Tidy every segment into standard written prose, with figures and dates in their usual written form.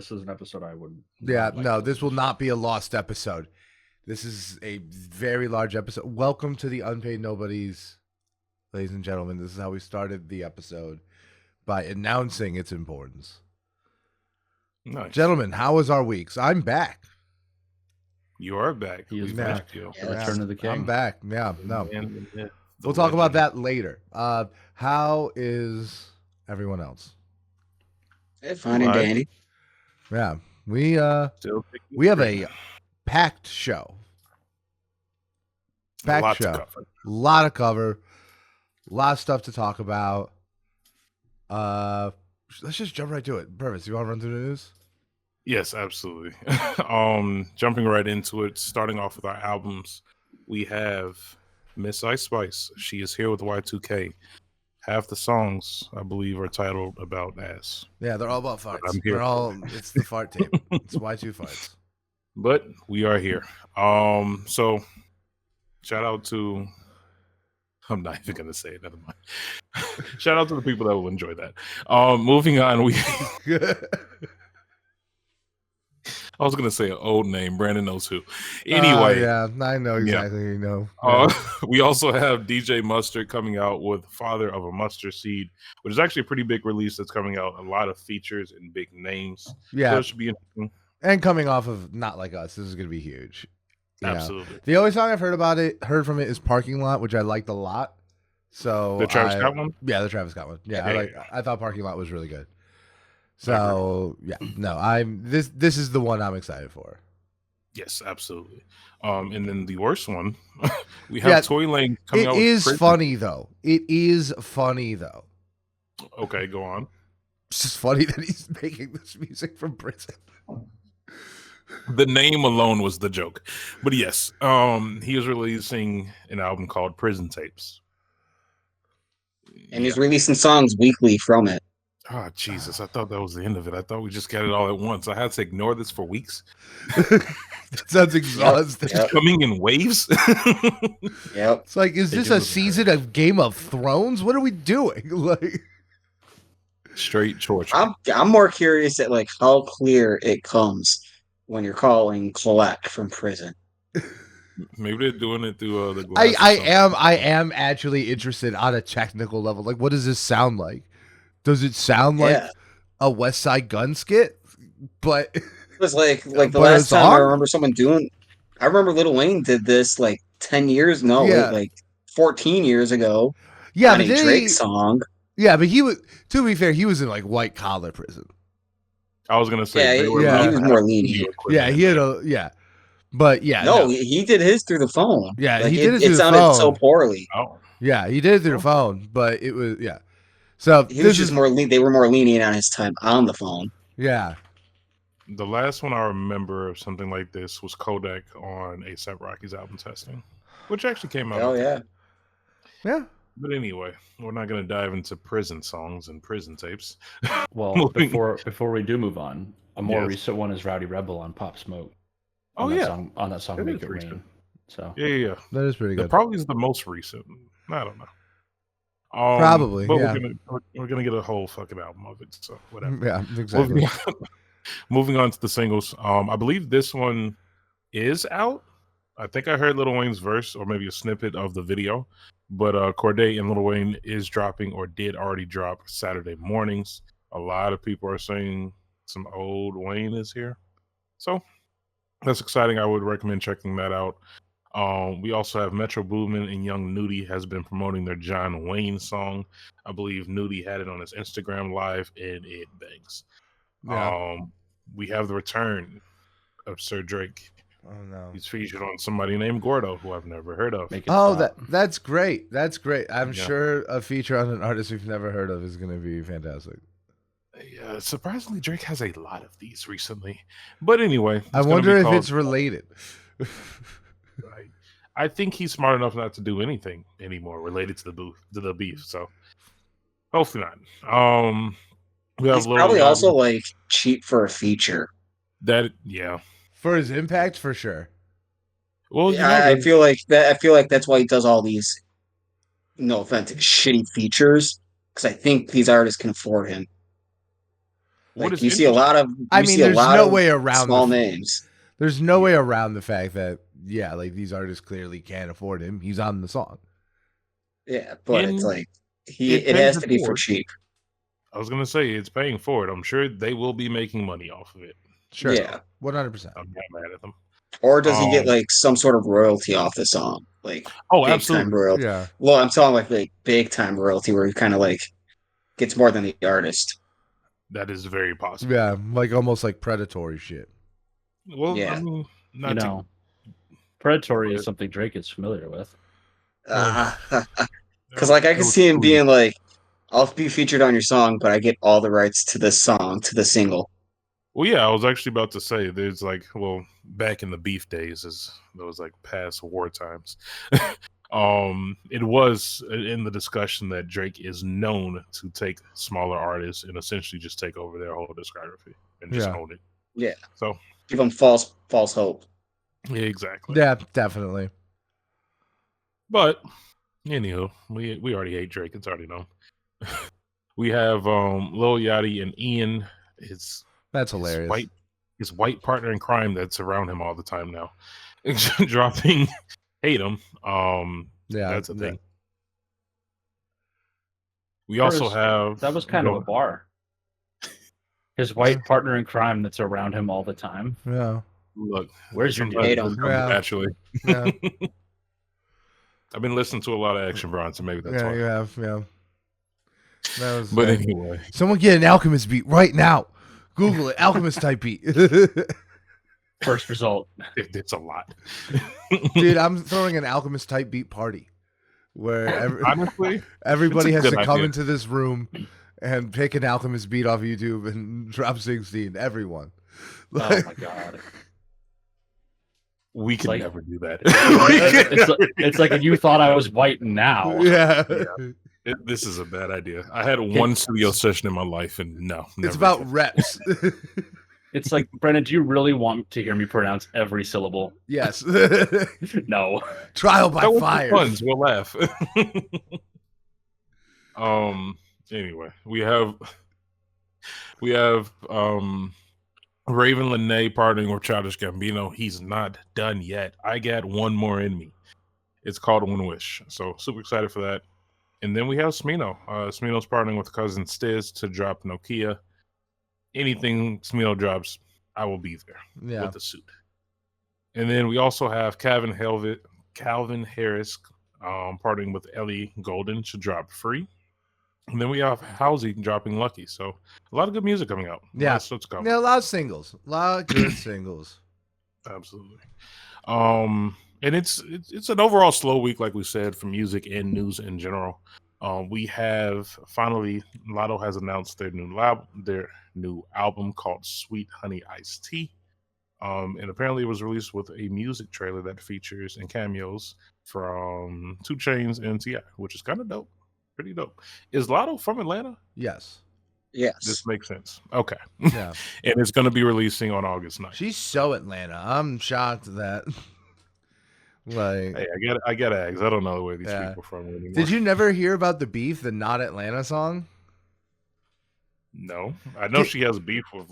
this is an episode I would. Yeah, no, this will not be a lost episode. This is a very large episode. Welcome to the Unpaid Nobodies, ladies and gentlemen. This is how we started the episode, by announcing its importance. Nice. Gentlemen, how was our weeks? I'm back. You are back. He is We've back. missed you. The Return of the King. I'm back. Yeah, no. And, We'll talk about that later. How is everyone else? Fine and dandy. Yeah, we have a packed show. Packed show. A lot of cover. A lot of stuff to talk about. Let's just jump right to it. Purvis, you want to run through the news? Yes, absolutely. Jumping right into it, starting off with our albums, we have Miss Ice Spice. She is here with Y2K. Half the songs, I believe, are titled about ass. Yeah, they're all about farts. It's the fart tape. It's Y2 farts. But we are here. So shout out to, I'm not even gonna say it, never mind. Shout out to the people that will enjoy that. Moving on, I was gonna say an old name. Brandon knows who. Anyway, yeah, I know exactly. Yeah. You know. We also have DJ Mustard coming out with "Father of a Mustard Seed," which is actually a pretty big release that's coming out. A lot of features and big names. Yeah, so it should be interesting. And coming off of Not Like Us, this is gonna be huge. Absolutely. The only song I've heard from it is "Parking Lot," which I liked a lot. So the Travis Scott one. Yeah, the Travis Scott one. Yeah, I thought "Parking Lot" was really good. So yeah, no, this is the one I'm excited for. Yes, absolutely. And then the worst one, we have Tory Lane coming out. It is funny though. It is funny though. Okay, go on. It's just funny that he's making this music from prison. The name alone was the joke, but yes, he is releasing an album called Prison Tapes, and he's releasing songs weekly from it. Oh, Jesus. I thought that was the end of it. I thought we just got it all at once. I had to ignore this for weeks. That sounds exhausting. Yep. Coming in waves. Yep. It's like, is this a season of Game of Thrones? What are we doing? Like, straight torture. I'm more curious at like how clear it comes when you're calling collect from prison. Maybe they're doing it through the glass. I am actually interested on a technical level. Like, what does this sound like? Does it sound like a West Side Gun skit? But it was like the last time I remember someone doing. I remember Lil Wayne did this like 10 years. No, like 14 years ago. Yeah, on a Drake song. Yeah, but he was. To be fair, he was in like white collar prison. I was gonna say, he was more lenient. Yeah, he had but yeah, no, he did his through the phone. Yeah, like, he did it through the phone. It sounded so poorly. Oh, yeah, he did it through the phone, but it was So he was just more. They were more lenient on his time on the phone. Yeah. The last one I remember of something like this was Kodak on A$AP Rocky's album Testing, which actually came out. Oh yeah. Yeah. But anyway, we're not going to dive into prison songs and prison tapes. Well, before we do move on, a more recent one is Rowdy Rebel on Pop Smoke. On that song, Make It Rain. So yeah, that is pretty good. That probably is the most recent. I don't know. Probably, but we're gonna get a whole fucking album of it, so whatever. Yeah, exactly. Moving on to the singles, I believe this one is out. I think I heard Lil Wayne's verse or maybe a snippet of the video, but Cordae and Lil Wayne is dropping or did already drop Saturday mornings. A lot of people are saying some old Wayne is here, so that's exciting. I would recommend checking that out. We also have Metro Boomin and Young Nudie has been promoting their John Wayne song. I believe Nudie had it on his Instagram live and it bangs. Yeah. We have the return of Sir Drake. Oh no. He's featured on somebody named Gordo, who I've never heard of. That's great. That's great. I'm sure a feature on an artist we've never heard of is going to be fantastic. Yeah, surprisingly, Drake has a lot of these recently. But anyway, I wonder if it's related. I think he's smart enough not to do anything anymore related to the beef. So hopefully not. We have he's probably also like cheap for a feature. For his impact, for sure. Well, I feel like that. I feel like that's why he does all these, no offense, shitty features. Because I think these artists can afford him. Like you see a lot of. There's no way around small names. There's no way around the fact that like these artists clearly can't afford him. He's on the song. Yeah, but it's like it has to be for cheap. I was gonna say it's paying for it. I'm sure they will be making money off of it. Sure. Yeah, 100%. I'm not mad at them. Or does he get like some sort of royalty off the song? Like big absolutely. time royalty. Yeah. Well, I'm talking like big time royalty where he kind of like gets more than the artist. That is very possible. Yeah, like almost like predatory shit. Well, yeah. I mean, predatory is something Drake is familiar with. Because like I can see him being like, I'll be featured on your song, but I get all the rights to this song, to the single. Well, yeah, I was actually about to say there's like, well, back in the beef days, as those like past war times, it was in the discussion that Drake is known to take smaller artists and essentially just take over their whole discography and just own it. Yeah. So give them false hope. Yeah, exactly. Yeah, definitely. But anywho, we already hate Drake. It's already known. We have Lil Yachty and Ian. That's hilarious. His white partner in crime that's around him all the time now. Dropping Hate Him. That's a thing. We also have... That was kind of a bar. His white partner in crime that's around him all the time. Yeah. Look, where's your Hate Him? Naturally. Yeah. I've been listening to a lot of Action Bronson, so maybe that's why. Yeah, you have, yeah. But anyway. Someone get an Alchemist beat right now. Google it, Alchemist type beat. First result. It's a lot. Dude, I'm throwing an Alchemist type beat party where honestly, everybody has to come into this room and pick an Alchemist beat off YouTube and drop 16. Everyone. Oh my god. We could never do that. It's like you thought I was white now. Yeah. This is a bad idea. I had one studio session in my life, and no. It's about reps. It's like, Brennan, do you really want to hear me pronounce every syllable? Yes. No. Trial by fire. Fun. We'll laugh. Anyway, we have Raven Lenae partnering with Childish Gambino. He's not done yet. I got one more in me. It's called One Wish. So super excited for that. And then we have Smino. Smino's partnering with Cousin Stiz to drop Nokia. Anything Smino drops, I will be there with the suit. And then we also have Calvin Harris partnering with Ellie Golden to drop Free. And then we have Halsey dropping Lucky. So a lot of good music coming out. Yeah. A lot of singles. A lot of good singles. Absolutely. And it's an overall slow week, like we said, for music and news in general. We have finally Lotto has announced their new album called Sweet Honey Iced Tea. And apparently it was released with a music trailer that features and cameos from 2 Chainz and T.I., which is kind of dope. Pretty dope. Is Lotto from Atlanta? Yes. Yes. This makes sense. Okay. Yeah. And it's going to be releasing on August 9th. She's so Atlanta. I'm shocked that. Like, hey, I got eggs. I don't know where these people are from anymore. Did you never hear about the beef, the Not Atlanta song? No. I know she has beef with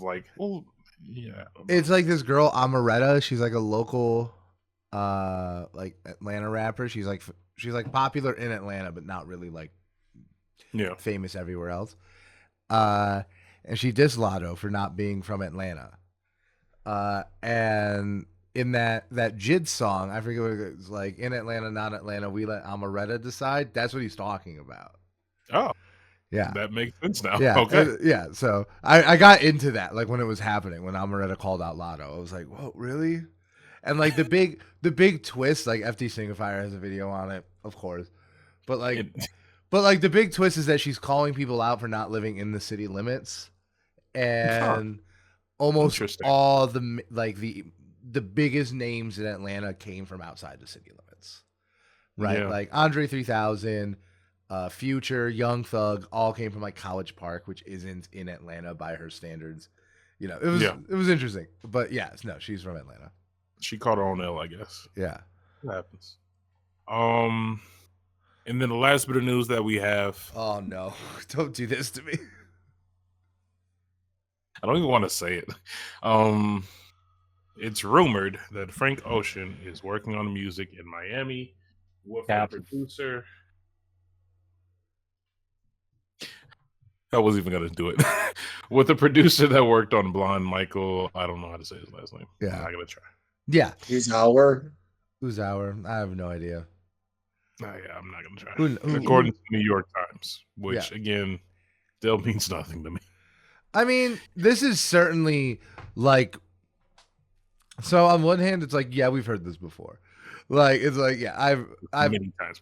it's like this girl Amaretta. She's like a local like Atlanta rapper. She's like popular in Atlanta, but not really like famous everywhere else. And she dissed Lotto for not being from Atlanta. And in that JID song, I forget what it was, like, in Atlanta, not Atlanta, we let Amaretta decide. That's what he's talking about. Oh. Yeah. That makes sense now. Yeah. Okay. Yeah. So I got into that, like, when it was happening, when Amaretta called out Lotto. I was like, whoa, really? And like the big twist, like FD Singifier has a video on it, of course. But like the big twist is that she's calling people out for not living in the city limits. And almost all the biggest names in Atlanta came from outside the city limits, right? Yeah. Like Andre 3000, Future, Young Thug, all came from like College Park, which isn't in Atlanta by her standards. You know, it was interesting, but no, she's from Atlanta. She caught her own L, I guess. Yeah, it happens. And then the last bit of news that we have. Oh no! Don't do this to me. I don't even want to say it. It's rumored that Frank Ocean is working on music in Miami with the producer. I wasn't even gonna do it. With the producer that worked on Blonde, Michael. I don't know how to say his last name. Yeah, I'm not gonna try. Yeah, Uzauer. I have no idea. Oh, yeah, I'm not gonna try. According to New York Times, which again, still means nothing to me. I mean, this is certainly like. So on one hand, it's like, yeah, we've heard this before. Like, it's like, yeah, I've many times.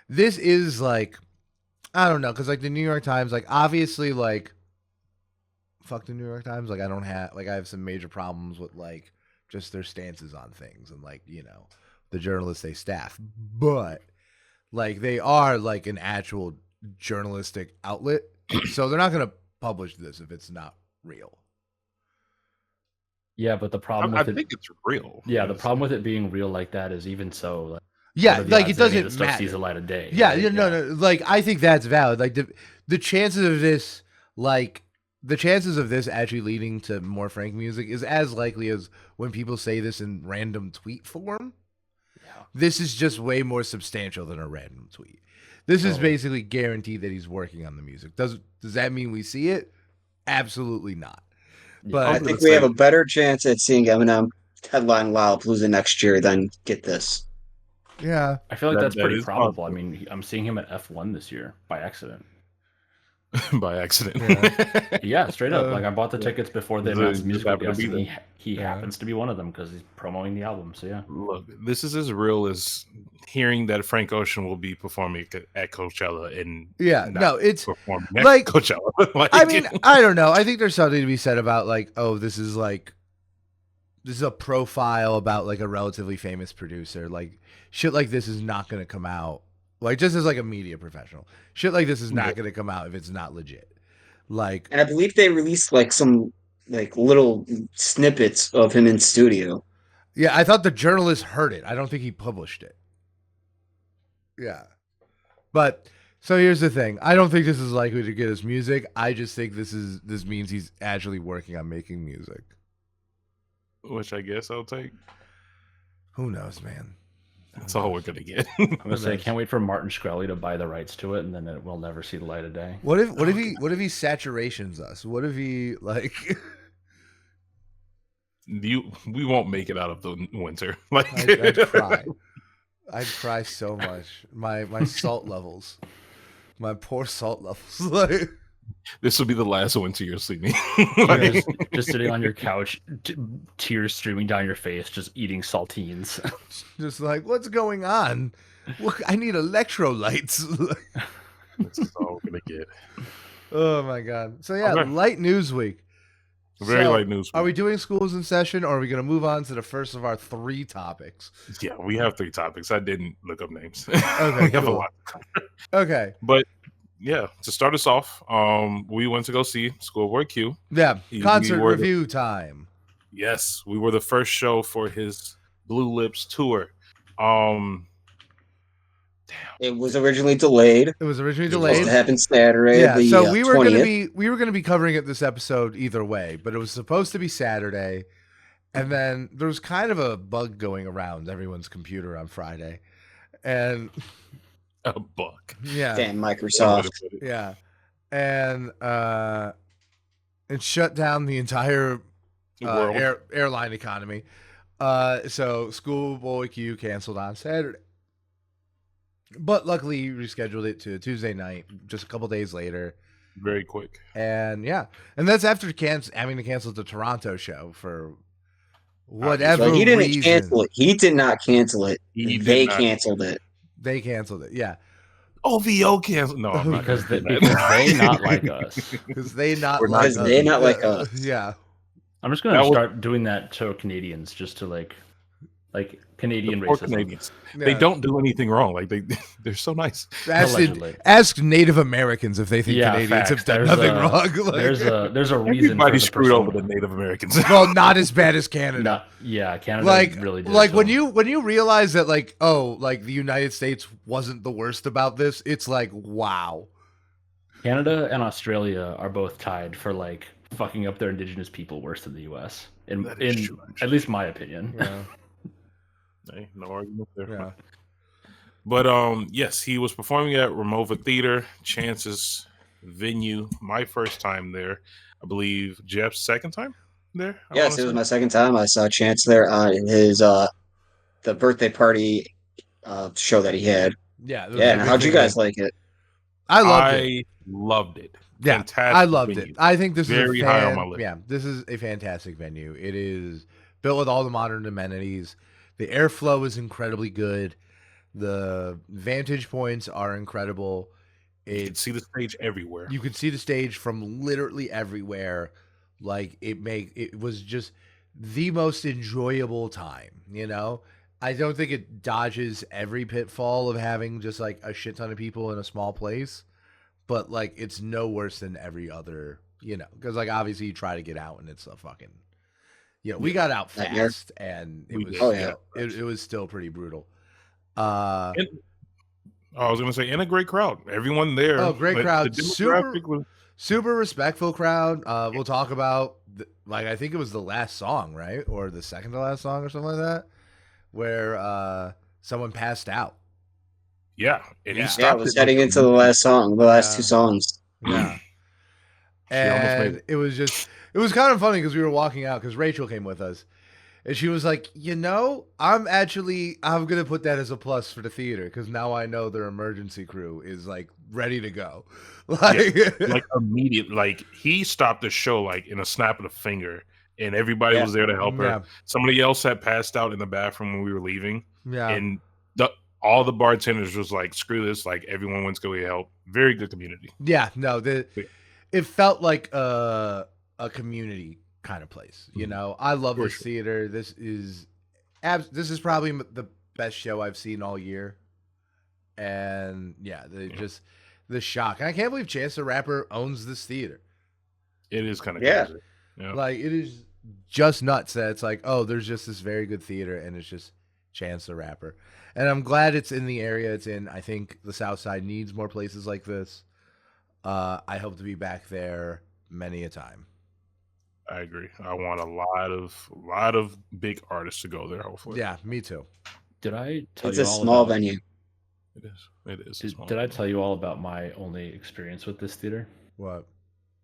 This is like, I don't know, because like the New York Times, like obviously, like, fuck the New York Times. Like, I have some major problems with like just their stances on things and like, you know, the journalists they staff, but like they are like an actual journalistic outlet, so they're not going to publish this if it's not real. Yeah, but the problem I think it's real. Yeah, the problem with it being real like that is even so. Like, yeah, like it doesn't stuff matter. Sees the light of day. Yeah, right? no. Like I think that's valid. Like the chances of this, like the chances of this actually leading to more Frank music is as likely as when people say this in random tweet form. Yeah. This is just way more substantial than a random tweet. This is basically guaranteed that he's working on the music. Does that mean we see it? Absolutely not. But I think we have a better chance at seeing Eminem headline Lollapalooza next year than get this. Yeah, I feel like that's pretty probable. I mean, I'm seeing him at F1 this year by accident. By accident. Yeah, straight up. Like I bought the tickets before they announced music videos. He happens to be one of them because he's promoting the album. So yeah, look, this is as real as hearing that Frank Ocean will be performing at Coachella and it's performing like Coachella. Like, I mean, I don't know. I think there's something to be said about like, oh, this is a profile about like a relatively famous producer. Like shit like this is not going to come out. Like just as like a media professional, shit like this is not going to come out if it's not legit. Like, and I believe they released like some like little snippets of him in studio. Yeah, I thought the journalist heard it. I don't think he published it. Yeah, but so here's the thing. I don't think this is likely to get us music. I just think this means he's actually working on making music, which I guess I'll take. Who knows, man. That's all we're gonna get. I'm gonna say I can't wait for Martin Shkreli to buy the rights to it, and then it will never see the light of day. What if he saturations us? What if he like? We won't make it out of the winter. Like I'd cry. I'd cry so much. My salt levels, my poor salt levels. Like this will be the last winter you'll see me. Like, just sitting on your couch, tears streaming down your face, just eating saltines. Just like, what's going on? I need electrolytes. This is all we're gonna get. Oh my god! So yeah, light news week. Very light news week. Are we doing schools in session, or are we going to move on to the first of our 3 topics? Yeah, we have 3 topics. I didn't look up names. Okay, we have a lot. Okay, but. Yeah, to start us off, we went to go see Schoolboy Q. Yeah, concert review time. Yes, we were the first show for his Blue Lips tour. It was originally delayed. It was supposed to happen Saturday. Yeah, so we were going to be covering it this episode either way, but it was supposed to be Saturday, and then there was kind of a bug going around everyone's computer on Friday, and. A bug. Yeah. Damn Microsoft. Yeah. And it shut down the entire airline economy. So Schoolboy Q canceled on Saturday. But luckily you rescheduled it to Tuesday night, just a couple days later. Very quick. And yeah. And that's after having to cancel the Toronto show for whatever he didn't reason. cancel it. He did not cancel it. They canceled it. They canceled it, yeah. OVO canceled. No, I'm not because they not like us. Because they not like us. Yeah. I'm just gonna start doing that to Canadians, just to like Canadian racism. Canadians. Yeah. They don't do anything wrong. Like they're so nice. Ask Native Americans if they think Canadians have done nothing wrong. Like, there's a reason. Everybody screwed over the Native Americans. Well, not as bad as Canada. Canada really did. Like when you realize that the United States wasn't the worst about this, it's like wow. Canada and Australia are both tied for fucking up their indigenous people worse than the U.S. In at least my opinion. Yeah. Hey, no argument there. Yeah. But yes, he was performing at Ramova Theater, Chance's venue. My first time there, I believe. Jeff's second time there. Yes, it was my second time. I saw Chance there in his the birthday party show that he had. Yeah. And how'd you guys like it? I loved it. Yeah, fantastic. I loved venue. it. I think this Very is high on my list. Yeah, this is a fantastic venue. It is built with all the modern amenities. The airflow is incredibly good. The vantage points are incredible. You can see the stage everywhere. You could see the stage from literally everywhere. Like it was just the most enjoyable time, you know? I don't think it dodges every pitfall of having just like a shit ton of people in a small place, but like it's no worse than every other, you know, because like obviously you try to get out and it's a fucking, you know, we got out fast and it was it was still pretty brutal. I was gonna say, and a great crowd. Everyone there. Oh, great crowd. Super respectful crowd. We'll talk about like I think it was the last song, right, or the second to last song, or something like that, where someone passed out. Yeah, and he stopped. Yeah, it was heading into the last song, the last two songs. Yeah, and it was kind of funny because we were walking out because Rachel came with us. And she was like, you know, I'm going to put that as a plus for the theater because now I know their emergency crew is like ready to go. Like, like immediate, like he stopped the show like in a snap of the finger and everybody was there to help her. Yeah. Somebody else had passed out in the bathroom when we were leaving. Yeah. And all the bartenders was like, screw this. Like everyone wants to go get help. Very good community. Yeah. No, it felt like a community kind of place, you know. I love this theater. This is probably the best show I've seen all year, and just the shock. And I can't believe Chance the Rapper owns this theater. It is kind of crazy. Yeah. Like it is just nuts that it's like, oh, there's just this very good theater, and it's just Chance the Rapper. And I'm glad it's in the area it's in. I think the South Side needs more places like this. I hope to be back there many a time. I agree. I want a lot of big artists to go there. Hopefully. Yeah, me too. Did I tell it's you a all small about, venue. It is. Did I tell you all about my only experience with this theater? What?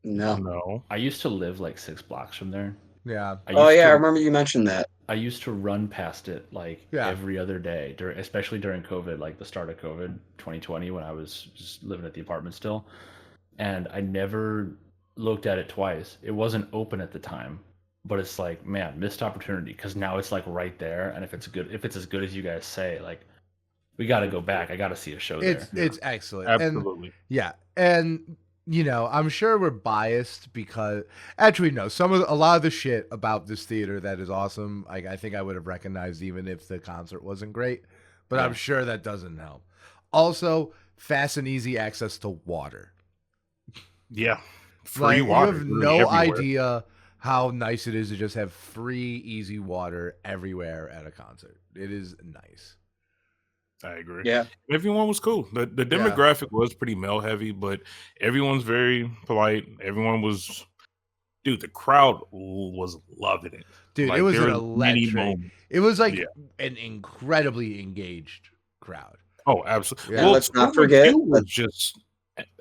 No. I used to live like 6 blocks from there. Yeah. I remember you mentioned that. I used to run past it like every other day, especially during COVID, like the start of COVID, 2020, when I was just living at the apartment still, and I never looked at it twice. It wasn't open at the time, but it's like, man, missed opportunity because now it's like right there. And if it's as good as you guys say, like we got to go back. I got to see a show there. It's excellent. Absolutely. And you know, I'm sure we're biased because actually no, a lot of the shit about this theater that is awesome. Like I think I would have recognized even if the concert wasn't great, but I'm sure that doesn't help. Also, fast and easy access to water. Yeah. Free water. You have no idea how nice it is to just have free, easy water everywhere at a concert. It is nice. I agree. Yeah. Everyone was cool. The demographic was pretty male heavy, but everyone's very polite. Everyone was, dude, the crowd was loving it. Dude, like, it was an electric. It was like an incredibly engaged crowd. Oh, absolutely. Yeah. Well, let's not forget. Was just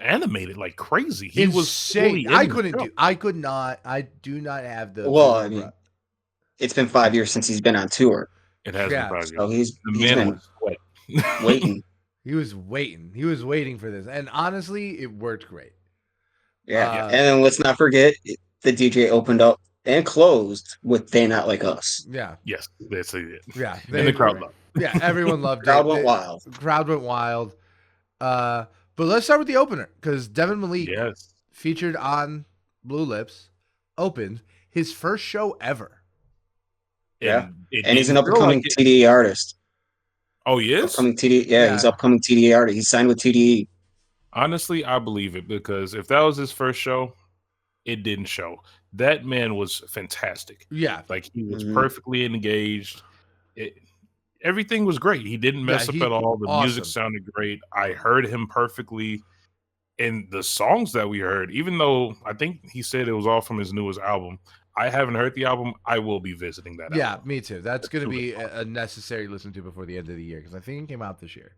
animated like crazy. He was insane. I do not have the. Well, I mean, it's been 5 years since he's been on tour. It has been 5 years. So he's been waiting. He was waiting for this, and honestly, it worked great. Yeah, and then let's not forget the DJ opened up and closed with "They Not Like Us." Yeah. Yes, that's it. Yeah, and the crowd loved. Yeah, everyone loved it. Crowd went wild. Crowd went wild. But let's start with the opener because Devin Malik, featured on Blue Lips, opened his first show ever. Yeah, and he's an upcoming TDE artist. Oh, he is? Upcoming TDE, he's upcoming TDE artist. He's signed with TDE. Honestly, I believe it because if that was his first show, it didn't show. That man was fantastic. Yeah. Like he was perfectly engaged. Everything was great. He didn't mess up at all. The music sounded great. I heard him perfectly. And the songs that we heard, even though I think he said it was all from his newest album, I haven't heard the album. I will be visiting that album. Yeah, me too. That's going to be a necessary listen to before the end of the year because I think it came out this year.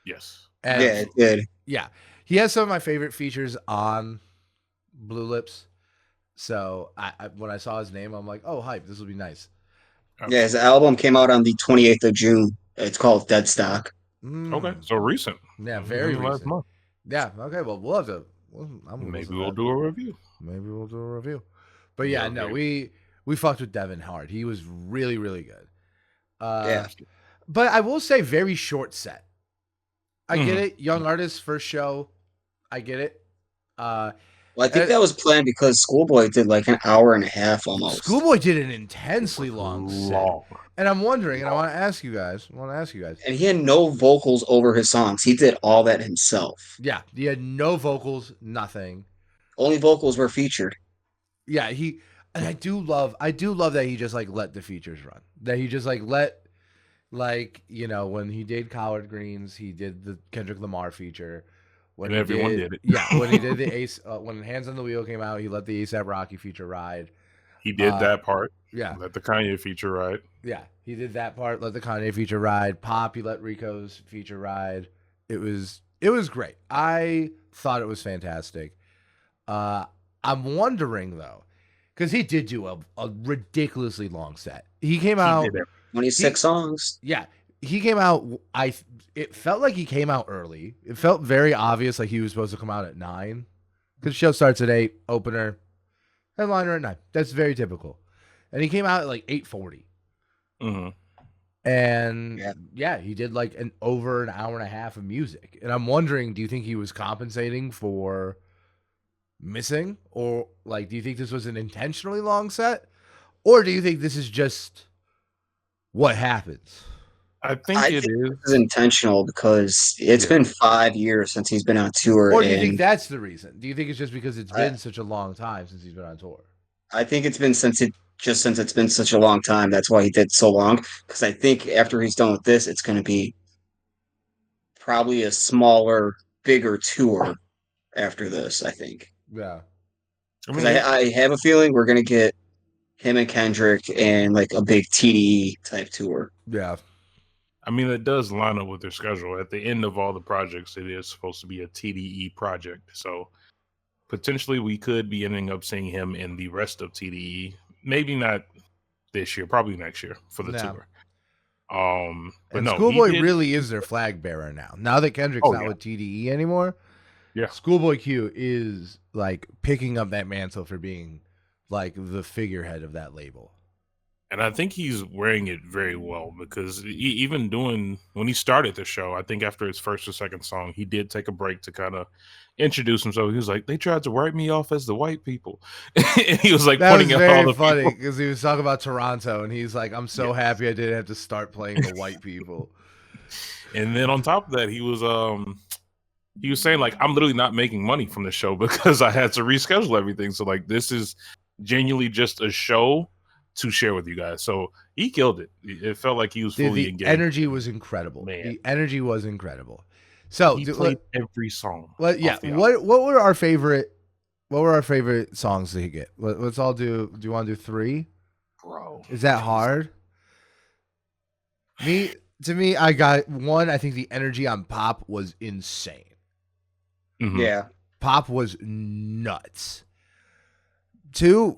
Yes. And yeah, it did. Yeah. He has some of my favorite features on Blue Lips. So when I saw his name, I'm like, oh, hype. This will be nice. Yeah, his album came out on the 28th of June. It's called Deadstock. Okay, so recent. Yeah, very recent. Last month. Yeah, okay, well, we'll have to... Maybe we'll do a review. But yeah, no, we fucked with Devin hard. He was really, really good. Yeah. But I will say very short set. I get it. Young artist, first show. I get it. Well, I think that was planned because Schoolboy did like an hour and a half almost. Schoolboy did an intensely long set. And I'm wondering, and I want to ask you guys. And he had no vocals over his songs. He did all that himself. Yeah, he had no vocals, nothing. Only vocals were featured. Yeah, and I do love that he just like let the features run. That he just like let, like, you know, when he did Collard Greens, he did the Kendrick Lamar feature. When everyone did it. Yeah, when he did the Ace, when Hands on the Wheel came out, he let the A$AP Rocky feature ride. He did that part. Yeah. Let the Kanye feature ride. Yeah, he did that part. Let the Kanye feature ride. Pop, he let Rico's feature ride. It was great. I thought it was fantastic. I'm wondering though, because he did do a ridiculously long set. He came out 26 songs. Yeah, he came out. It felt like he came out early. It felt very obvious, like he was supposed to come out at 9, because the show starts at 8. Opener, headliner at 9. That's very typical. And he came out at like 8:40. And yeah, he did like over an hour and a half of music. And I'm wondering, do you think he was compensating for missing, or like, do you think this was an intentionally long set, or do you think this is just what happens? I think it is intentional because it's been 5 years since he's been on tour. Or do you think that's the reason? Do you think it's just because it's been such a long time since he's been on tour? I think it's been since it's been such a long time. That's why he did so long. Because I think after he's done with this, it's going to be probably a smaller, bigger tour after this, I think. Yeah. Because I have a feeling we're going to get him and Kendrick and like a big TDE type tour. Yeah. I mean, it does line up with their schedule. At the end of all the projects, it is supposed to be a TDE project. So potentially we could be ending up seeing him in the rest of TDE. Maybe not this year, probably next year for the tour. But no, Schoolboy really is their flag bearer now. Now that Kendrick's not with TDE anymore, Schoolboy Q is like picking up that mantle for being like the figurehead of that label. And I think he's wearing it very well, because even when he started the show, I think after his first or second song, he did take a break to kind of introduce himself. He was like, they tried to write me off as the white people. And he was like pointing out all the funny because he was talking about Toronto, and he's like, I'm so happy I didn't have to start playing the white people. And then on top of that, he was saying like, I'm literally not making money from the show because I had to reschedule everything. So like, this is genuinely just a show to share with you guys. So he killed it. It felt like he was fully engaged. The energy was incredible. Man. The energy was incredible. So he played every song. What were our favorite songs that he get? Let's all do you want to do 3? Bro. Is that hard? To me, I got 1. I think the energy on Pop was insane. Mm-hmm. Yeah. Pop was nuts. 2,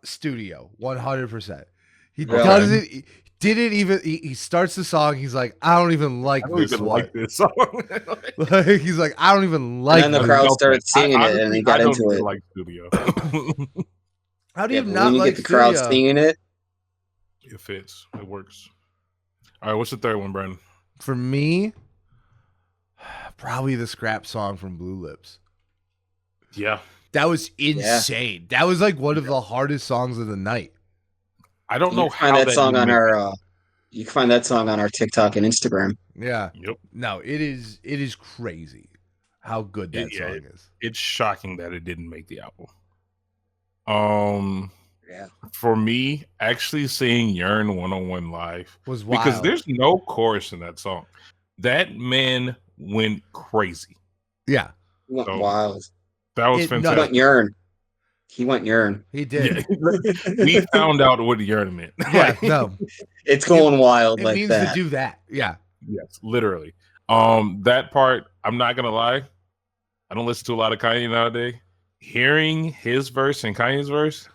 Studio, 100%. He does it. He didn't even. He starts the song. He's like, I don't even like this song. He's like, I don't even like. And then the crowd started singing it, and he got into it. Like Studio. How do you not when like you get the crowd singing it? It fits. It works. All right, what's the third one, Brandon? For me, probably the scrap song from Blue Lips. Yeah. That was insane. Yeah. That was like one of the hardest songs of the night. I don't know you can find that song on our TikTok and Instagram. Yeah. Yep. No, it is crazy how good that song is. It's shocking that it didn't make the album. For me, actually seeing Yearn 101 live was wild. Because there's no chorus in that song. That man went crazy. Yeah. He went So, wild. that was It- He fantastic. went urine. He went urine. He did. Yeah, we found out what urine meant. Yeah, no. It's going wild It like means that. to do that. Yeah. Yes, literally. That part, I'm not gonna lie, I don't listen to a lot of Kanye nowadays. Hearing his verse and Kanye's verse,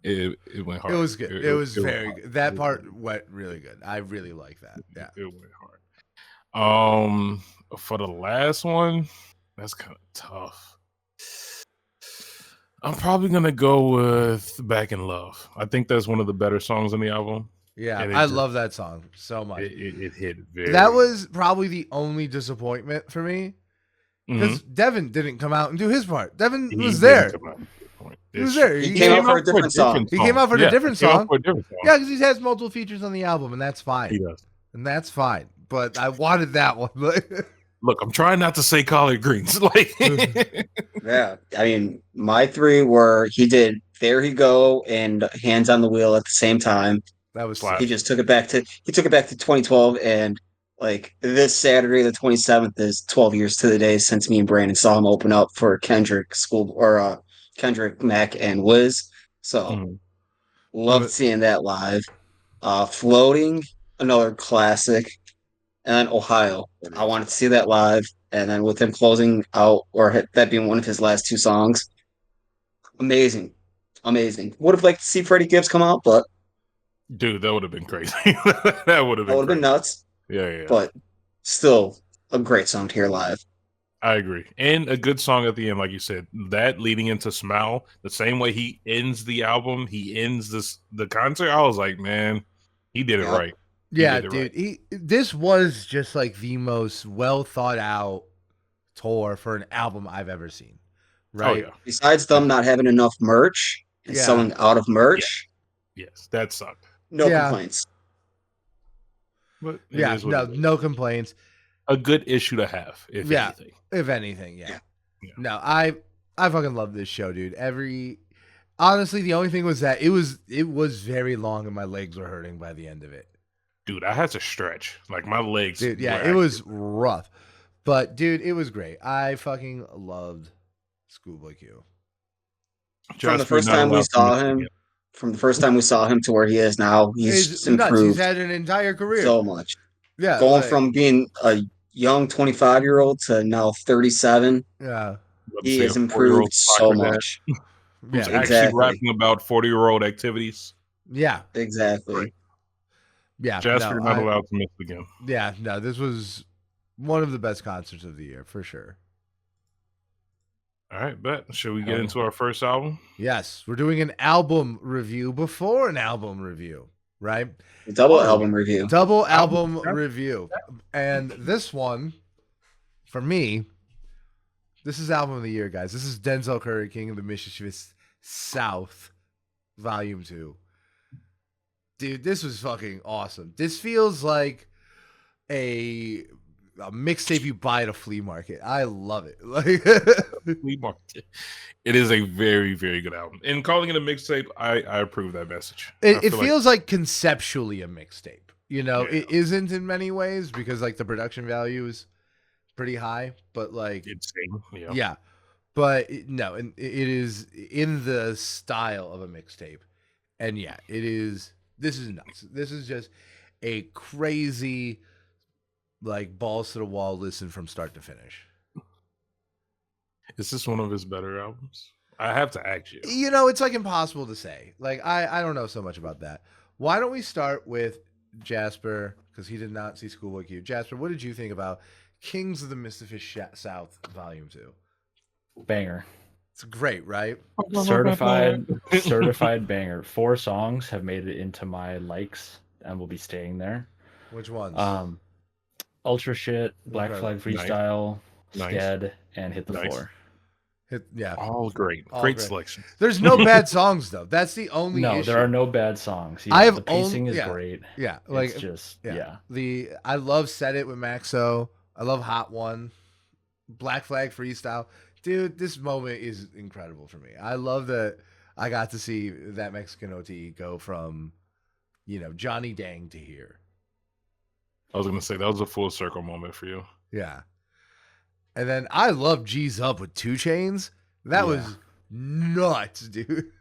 it went hard. It was good. It was very hard. good. That part went really good. I really like that. Yeah. It went hard. For the last one, that's kind of tough. I'm probably gonna go with "Back in Love." I think that's one of the better songs on the album. Yeah. And it I just- love that song so much. It hit very. That was probably the only disappointment for me because Devin didn't come out and do his part. Devin He was didn't there. come out at this point. He was there. He came out for a different song. He came out for a different he came out song. for a different song. Yeah, because he has multiple features on the album, and that's He fine. does. And that's fine. But I wanted that one. Look, I'm trying not to say collard greens. Like, Yeah. I mean, my three were he did There He Go and Hands on the Wheel at the same time. That was Slap. He just took it back to 2012, and like this Saturday the 27th is 12 years to the day since me and Brandon saw him open up for Kendrick Kendrick, Mac, and Wiz. So loved seeing that live. Floating, another classic, and then Ohio. I wanted to see that live, and then with him closing out that being one of his last two songs, amazing. Would have liked to see Freddie Gibbs come out, but dude, that would have been crazy. That would have been nuts. Yeah. But still a great song to hear live. I agree. And a good song at the end, like you said. That leading into Smile, the same way he ends the album, he ends the concert. I was like, man, he did it right. Yeah, dude. This was just like the most well thought out tour for an album I've ever seen. Right? Oh, yeah. Besides them not having enough merch and selling out of merch. Yes, that sucked. No complaints. But no complaints. A good issue to have, if anything. If anything, yeah. No, I fucking love this show, dude. Honestly, the only thing was that it was very long and my legs were hurting by the end of it. Dude, I had to stretch. Like my legs. Dude, yeah, it was rough. But dude, it was great. I fucking loved Schoolboy Q. From the first time we saw him to where he is now, he's improved. Nuts. He's had an entire career. So much. Yeah. Going from being a young 25-year-old to now 37. Yeah. He has improved so much. Who's actually rapping about 40-year-old activities. Yeah. Exactly. Right. Yeah. Jasper not allowed to miss again. Yeah, no, this was one of the best concerts of the year, for sure. All right, bet. Should we get into our first album? Yes. We're doing an album review before an album review, right? Double album review. Double album review. And this one, for me, this is album of the year, guys. This is Denzel Curry, King of the Mischievous South, Volume 2. Dude, this was fucking awesome. This feels like a mixtape you buy at a flea market. I love it. Flea market. It is a very, very good album. And calling it a mixtape, I approve that message. It feels like conceptually a mixtape. You know, it isn't in many ways because like the production value is pretty high, but like it's but no, and it is in the style of a mixtape. And yeah, it is. This is nuts. This is just a crazy, like balls to the wall listen from start to finish. Is this one of his better albums? I have to ask you. You know, it's like impossible to say. Like I don't know so much about that. Why don't we start with Jasper, because he did not see Schoolboy Q. Jasper, what did you think about Kings of the Mischievous South Volume 2? Banger. It's great, right? Certified banger. 4 songs have made it into my likes and will be staying there. Which ones? Ultra Shit, Black Flag Freestyle, Sked, and Hit the Floor. All great. Great selection. There's no bad songs though. That's the only issue. There are no bad songs. The pacing is great. Yeah, like it's just I love Set It with Maxo. I love Hot One, Black Flag Freestyle. Dude, this moment is incredible for me. I love that I got to see that Mexican OT go from, Johnny Dang to here. I was going to say, that was a full circle moment for you. Yeah. And then I love G's Up with 2 Chainz. That was nuts, dude.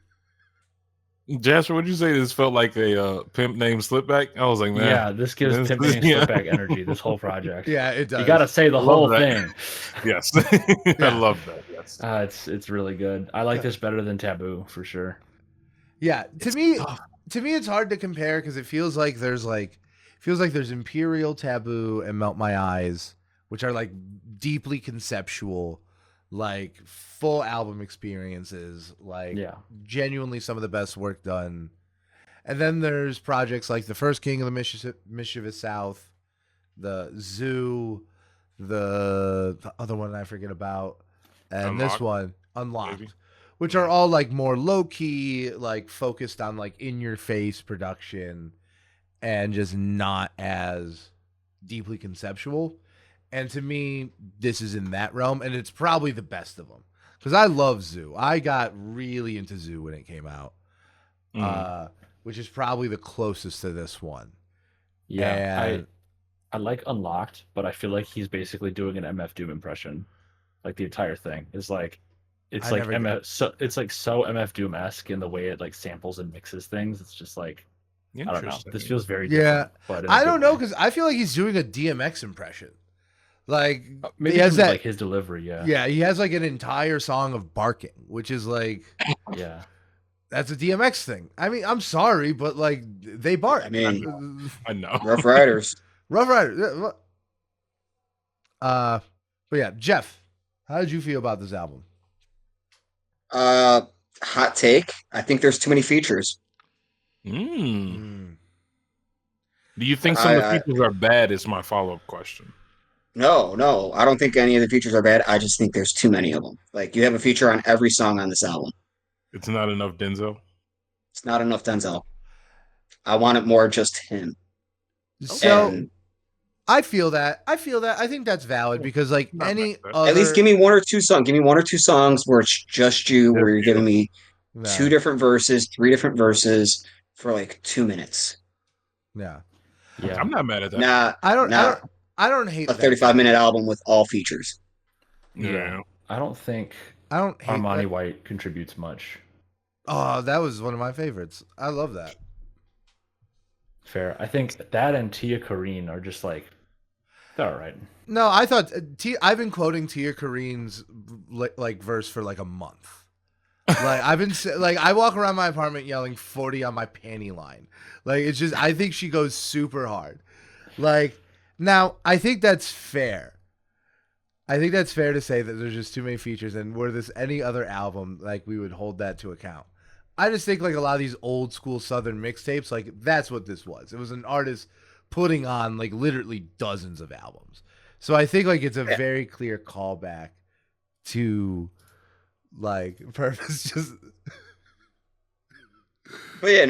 Jasper, would you say this felt like a pimp named Slipback? I was like, man. Yeah, this gives Pimp Named Slipback energy, this whole project. Yeah, it does. You got to say the whole thing. Yes. Yeah. I love that. Yes. It's really good. I like this better than Taboo for sure. Yeah, to me it's hard to compare because it feels like there's Imperial, Taboo, and Melt My Eyes, which are like deeply conceptual, like full album experiences, like genuinely some of the best work done. And then there's projects like the first King of the Mischievous South, the Zoo, the other one I forget about, and Unlocked. this one, Unlocked. Maybe. Which are all like more low key, like focused on like in your face production and just not as deeply conceptual. And to me, this is in that realm, and it's probably the best of them because I love Zoo. I got really into Zoo when it came out, which is probably the closest to this one. Yeah, and I like Unlocked, but I feel like he's basically doing an MF Doom impression. Like the entire thing is like. It's like it's like so MF Doom-esque in the way it like samples and mixes things. It's just like I don't know. This feels very different. But I don't know because I feel like he's doing a DMX impression. Like maybe he has that like his delivery. Yeah, he has like an entire song of barking, which is like that's a DMX thing. I mean, I'm sorry, but like they bark. I mean, I know. Rough Riders. Rough Riders. But yeah, Jeff, how did you feel about this album? Hot take. I think there's too many features. Do you think some of the features are bad? Is my follow-up question. No. I don't think any of the features are bad. I just think there's too many of them. Like you have a feature on every song on this album. It's not enough Denzel. It's not enough Denzel. I want it more just him. So I feel that. I think that's valid because like any other... At least give me one or two songs. Give me one or two songs where it's just you, where you're giving me 2 different verses, 3 different verses for like 2 minutes. Yeah. I'm not mad at that. Nah, I don't hate a 35-minute album with all features. Yeah. I don't hate Armani White contributes much. Oh, that was one of my favorites. I love that. Fair. I think that and Tia Kareen are just like they're all right. No, I thought I've been quoting Tia Kareen's like verse for like a month. Like I've been like I walk around my apartment yelling 40 on my panty line. Like it's just I think she goes super hard. Like now I think that's fair. I think that's fair to say that there's just too many features, and were this any other album, like we would hold that to account. I just think like a lot of these old school Southern mixtapes, like that's what this was. It was an artist putting on like literally dozens of albums. So I think like it's a very clear callback to like Purvis just. But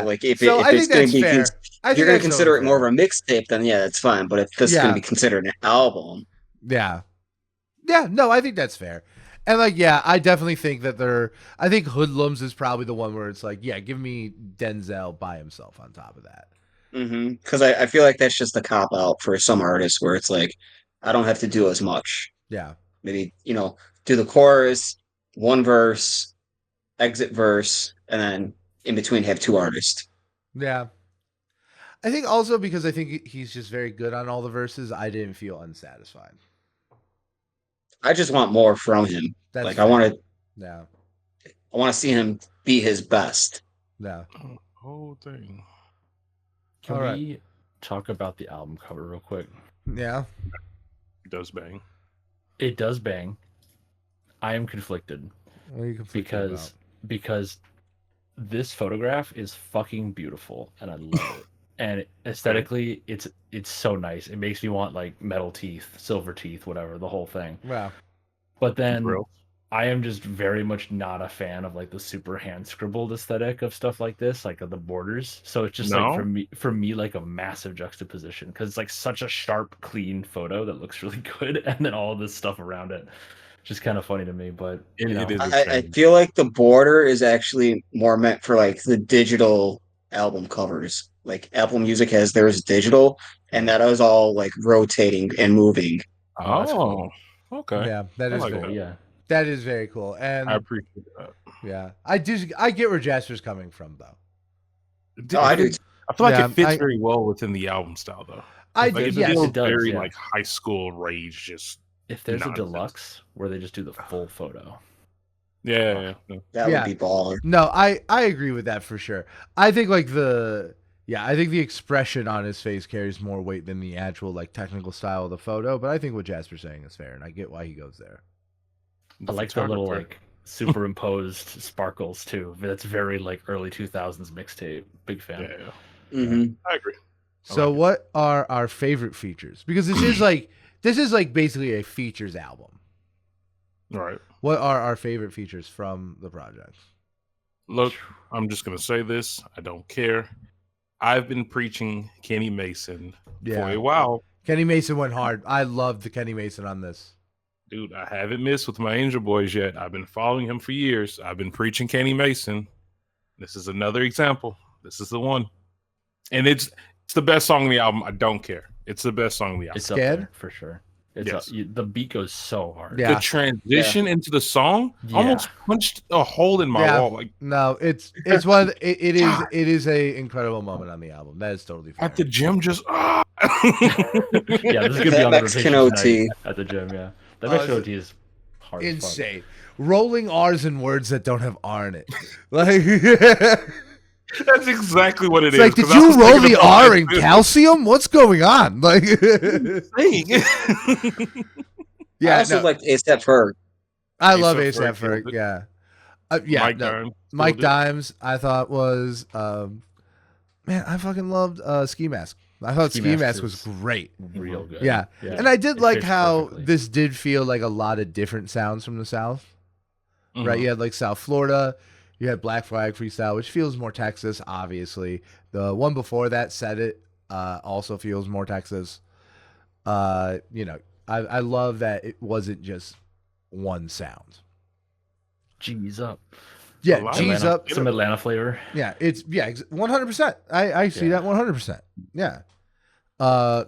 like if it's going to be, if you're going to consider it more of a mixtape, then that's fine. But if this is going to be considered an album, no, I think that's fair. And like, I definitely think that I think Hoodlums is probably the one where it's like, give me Denzel by himself on top of that. Because I feel like that's just a cop out for some artists where it's like, I don't have to do as much. Yeah. Maybe, do the chorus, one verse, exit verse, and then in between have 2 artists. Yeah. I think also because I think he's just very good on all the verses, I didn't feel unsatisfied. I just want more from him. I want to see him be his best. Yeah. Whole thing. Can we talk about the album cover real quick? Yeah. It does bang. It does bang. I am conflicted. What are you conflicted about? Because this photograph is fucking beautiful and I love it. And aesthetically, it's so nice. It makes me want like metal teeth, silver teeth, whatever, the whole thing. Wow. But then I am just very much not a fan of like the super hand scribbled aesthetic of stuff like this, like of the borders. So it's just like for me like a massive juxtaposition because it's like such a sharp, clean photo that looks really good, and then all this stuff around it. Just kind of funny to me, but it is. I feel like the border is actually more meant for like the digital album covers. Like Apple Music has theirs digital, and that is all like rotating and moving. Oh, Okay. Yeah, that is like cool. that. Yeah. That is very cool. And I appreciate that. yeah, I get where Jasper's coming from though. Oh, I do. I feel like Yeah, it fits very well within the album style, though. I Like, it yes, feels it does, very yeah. like high school rage, just If there's nonsense. a deluxe where they just do the full photo. Yeah. That would be baller. No, I agree with that for sure. I think like I think the expression on his face carries more weight than the actual like technical style of the photo. But I think what Jasper's saying is fair, and I get why he goes there. I like the little like superimposed sparkles too. That's very like early 2000s mixtape. Big fan. Yeah. Mm-hmm. I agree. So what are our favorite features? Because this is like basically a features album. All right. What are our favorite features from the project? Look, I'm just gonna say this. I don't care. I've been preaching Kenny Mason for a while. Kenny Mason went hard. I loved the Kenny Mason on this. Dude, I haven't missed with my Angel Boys yet. I've been following him for years. I've been preaching Kenny Mason. This is another example. This is the one. And it's the best song on the album. I don't care. It's the best song on the album. It's up there for sure. It's Yes. the beat goes so hard. Yeah. The transition into the song almost punched a hole in my wall. Like, no, it's one. It is a incredible moment on the album. That is totally fair. at the gym, just Yeah, this is gonna be on the Mexican rotation OT. tonight at the gym. Yeah, the Mexican OT is hard. insane. Rolling R's in words that don't have R in it. Like that's exactly what it it's is. like, did you roll the R in calcium? What's going on? Like, I also liked A$AP Ferg. I love A$AP Ferg. Yeah, Mike Dimes. I thought was man. I fucking loved Ski Mask. I thought Ski Mask was great. Real good. Yeah. And I did like how this did feel like a lot of different sounds from the South. Right? You had like South Florida. You had Black Flag Freestyle, which feels more Texas, obviously. The one before that, Said It, also feels more Texas. I love that it wasn't just one sound. G's up. Yeah, G's up. Some Atlanta flavor. Yeah, it's 100%. I see that 100%. Yeah.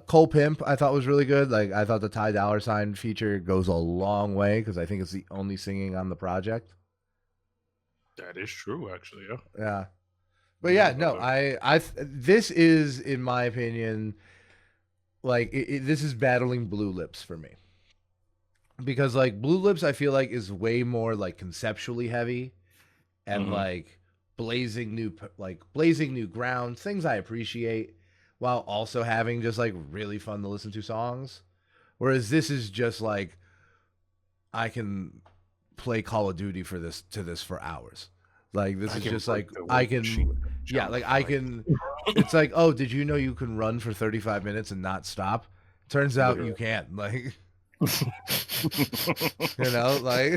Cole Pimp, I thought was really good. Like, I thought the Ty Dolla $ign feature goes a long way because I think it's the only singing on the project. That is true, actually. Yeah. But yeah, no, this is, in my opinion, like this is battling Blue Lips for me, because like Blue Lips, I feel like is way more like conceptually heavy, and like blazing new ground, things I appreciate, while also having just like really fun to listen to songs. Whereas this is just like, I can play Call of Duty for this for hours. Like, this is just like, I can, it's like, oh, did you know you can run for 35 minutes and not stop? Turns out you can't. Like, you know, like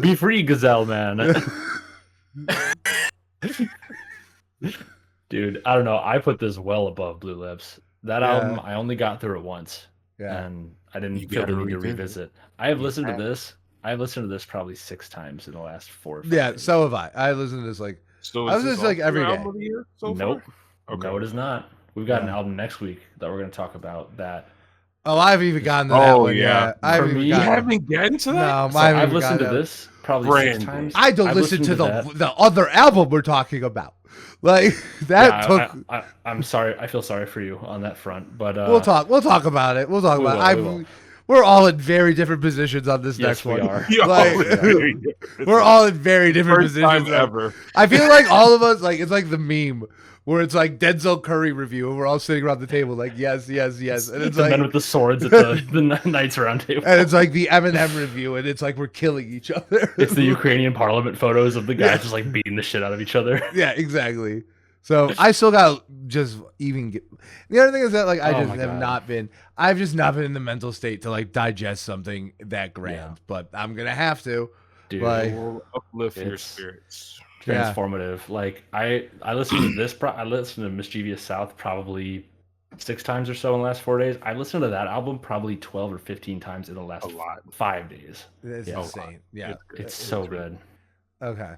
be free, Gazelle, man. Dude, I don't know. I put this well above Blue Lips. That album, I only got through it once. Yeah. And I didn't feel the need to revisit. I have listened to this. I've listened to this probably 6 times in the last 4 or 5 days. So have I. I listened to this like, I was just like every day. Nope. Okay. No, it is not. We've got an album next week that we're going to talk about that. Oh, I haven't even gotten to that one yet. You haven't gotten to that? No, I've listened to this probably 6 times. I don't listen to the other album we're talking about. Like, that took... I'm sorry. I feel sorry for you on that front, but we'll talk about it. We're all in very different positions on this next one. Are. Like, we're all in very different positions. Time ever. I feel like all of us, like, it's like the meme where it's like Denzel Curry review, and we're all sitting around the table like, yes, yes, yes. And it's the like men with the swords at the Knights Round Table. And it's like the Eminem review, and it's like we're killing each other. It's the Ukrainian parliament photos of the guys just like beating the shit out of each other. Yeah, exactly. So I still got just even. The other thing is that like I've just not been in the mental state to like digest something that grand. But I'm gonna have to. Dude, like, uplift your spirits. Transformative. Like I listened to this. I listened to Mischievous South probably 6 times or so in the last 4 days. I listened to that album probably 12 or 15 times in the last 5 days. That's insane. Yeah, it's so good. Okay,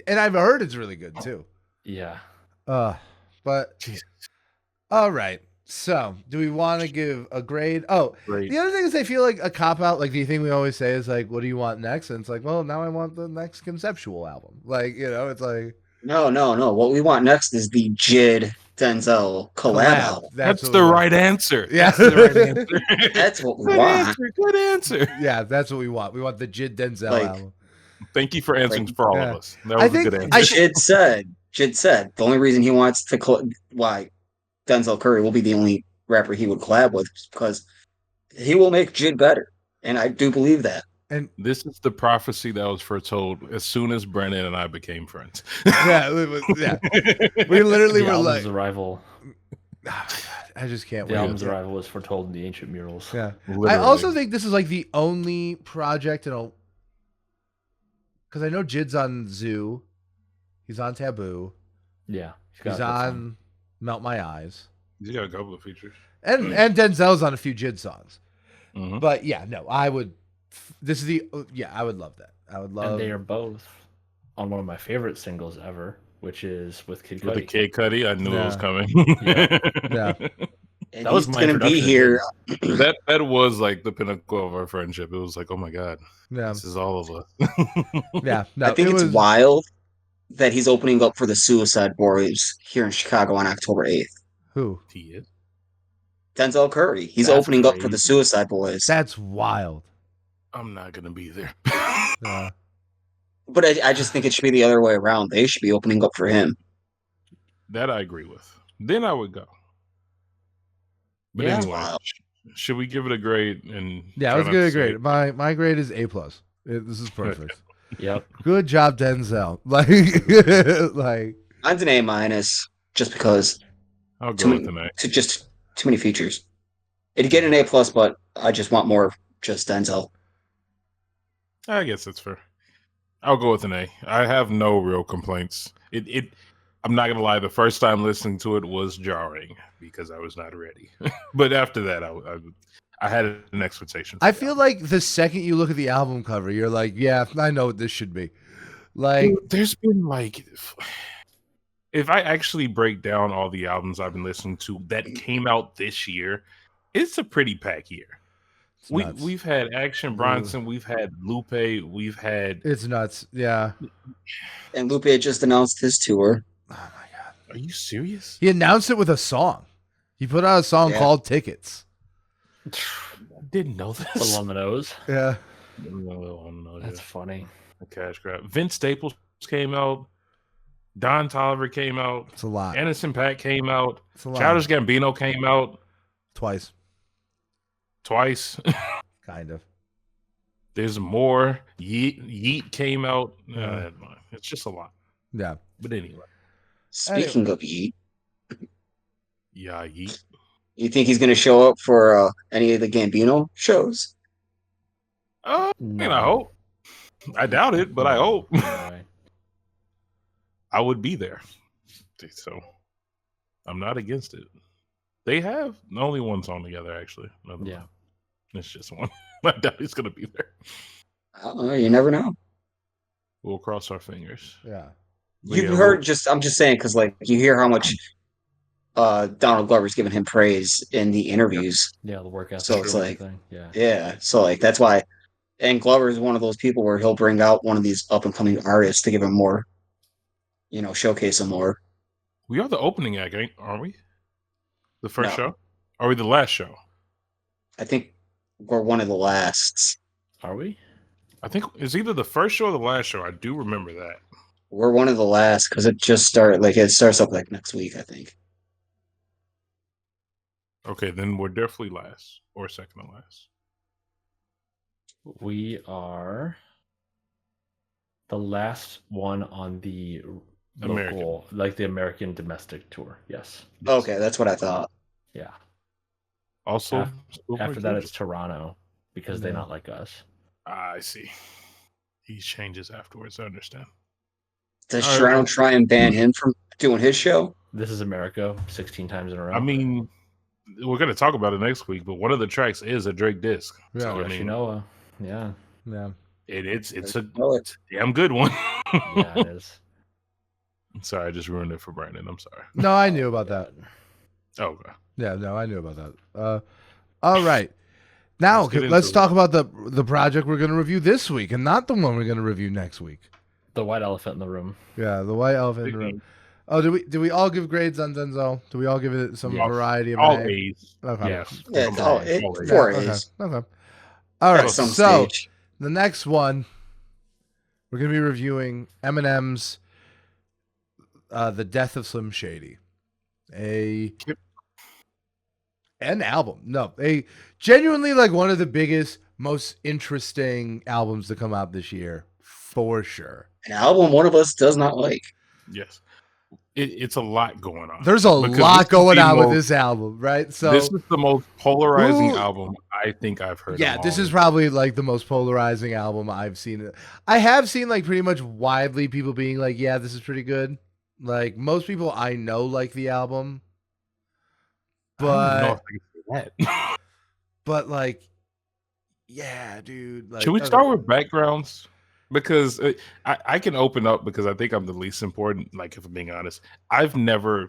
and I've heard it's really good too. Yeah. But Jesus. All right. So, do we want to give a grade? Oh, Great. the other thing is I feel like a cop out. Like the thing we always say is like, "What do you want next?" And it's like, well, now I want the next conceptual album. Like, it's like No. What we want next is the Jid Denzel collab album. That's what the we want. right answer. Yeah. That's the right answer. That's what we Good want. answer. Good answer. Yeah, that's what we want. We want the Jid Denzel Like- album. Thank you for answering for all Yeah. of us. That was a good answer. Jid said the only reason he wants to why Denzel Curry will be the only rapper he would collab with is because he will make Jid better, and I do believe that. And This is the prophecy that was foretold as soon as Brennan and I became friends. yeah, we literally The were album's like, arrival. I just can't The wait. album's arrival was foretold in the ancient murals. Yeah. Literally. I also think this is like the only project because I know Jid's on Zoo, he's on Taboo, Yeah. he's on Melt My Eyes, He's got a couple of features. and Denzel's on a few Jid songs. Mhm. But yeah, no, I would. This is I would love that. I would love. And they are both on one of my favorite singles ever, which is with Kid With the Cudi. Kid Cudi, I knew it was Yeah. coming. Yeah. And That was he's my going to be introduction to here. that was like the pinnacle of our friendship. It was like, oh my god, Yeah, this is all of us. yeah. No, I think it it's was wild that he's opening up for the Suicide Boys here in Chicago on October 8th. who? He is. Denzel Curry. He's That's opening up for the crazy. Suicide Boys. That's wild. I'm not gonna be there. Yeah. But I just think it should be the other way around. They should be opening up for him. That I agree with. Then I would go. But Yeah. anyway, Wow. should we give it a grade? And Yeah, I try was not good. to say- Great. My grade is A+. This is perfect. Yep. Good job, Denzel. Like Mine's an A- just because I'll too go with many, an A. too many features. It'd get an A+, but I just want more just Denzel. I guess that's fair. I'll go with an A. I have no real complaints. I'm not gonna lie. The first time listening to it was jarring because I was not ready. But after that, I had an expectation. I feel like the second you look at the album cover, you're like, yeah, I know what this should be. Like, there's been like, if I actually break down all the albums I've been listening to that came out this year, it's a pretty packed year. We've had Action Bronson, we've had Lupe, we've had. It's nuts. Yeah. And Lupe just announced his tour. Oh my god. Are you serious? He announced it with a song. He put out a song called Tickets. I didn't know this. Little on the nose. Yeah. That's funny. A cash grab. Vince Staples came out. Don Toliver came out. It's a lot. Anderson .Paak came out. It's a lot. Childish Gambino came out Twice. Kind of. There's more. Yeet came out. It's just a lot. Yeah. But anyway. Speaking of Yeet, Yeah, Yeet. you think he's going to show up for any of the Gambino shows? I mean, I hope. I doubt it, but I hope. No way. I would be there. So I'm not against it. They have only one song together, actually. Yeah. It's just one. I doubt he's going to be there. I don't know. You never know. We'll cross our fingers. Yeah. But You've yeah, heard I'm just saying, because like you hear how much Donald Glover's giving him praise in the interviews. Yeah, the work ethic. So it's and like, everything. Yeah. yeah. So like that's why. And Glover is one of those people where he'll bring out one of these up and coming artists to give him more, showcase him more. we are the opening act, aren't we? The first No. show? Are we the last show? I think we're one of the lasts. Are we? I think it's either the first show or the last show. I do remember that. We're one of the last because it just started. Like it starts up like next week, I think. Okay, then we're definitely last or second to last. We are the last one on the local, like the American domestic tour. Yes. Okay, that's what I thought. Yeah. Also, After that, it's Toronto because they Yeah. not like us. I see. He changes afterwards. I understand. Does All right. Toronto try and ban him from doing his show? This is America 16 times in a row. I mean, we're going to talk about it next week, but one of the tracks is a Drake disc. Yeah. So, I mean, Yoshinoa. Yeah. Yeah. it's a Oh, it's damn good one. Yeah, it is. Sorry, I just ruined it for Brandon. I'm sorry. No, I knew about that. Okay. Yeah, no, I knew about that. All right. Now, let's talk about the project we're going to review this week and not the one we're going to review next week. The white elephant in the room. Yeah, the white elephant in the room. Oh, did we all give grades on Denzel? Do we all give it some variety of all an A? A's? Okay. Yes. Yeah, it's all 4 A's. Okay. All right. Some So stage. the next one, we're going to be reviewing Eminem's "The Death of Slim Shady," an album. No, a genuinely like one of the biggest, most interesting albums to come out this year, for sure. An album one of us does not like. Yes. It's a lot going on. There's a lot going on with this album, right? So this is the most polarizing album I think I've heard. Yeah, this is probably like the most polarizing album I've seen. I have seen like pretty much widely people being like, yeah, this is pretty good. Like most people I know like the album. But I don't know if I can say that. But like, yeah, dude. Like, should we start with backgrounds? Because I can open up because I think I'm the least important. Like, if I'm being honest, I've never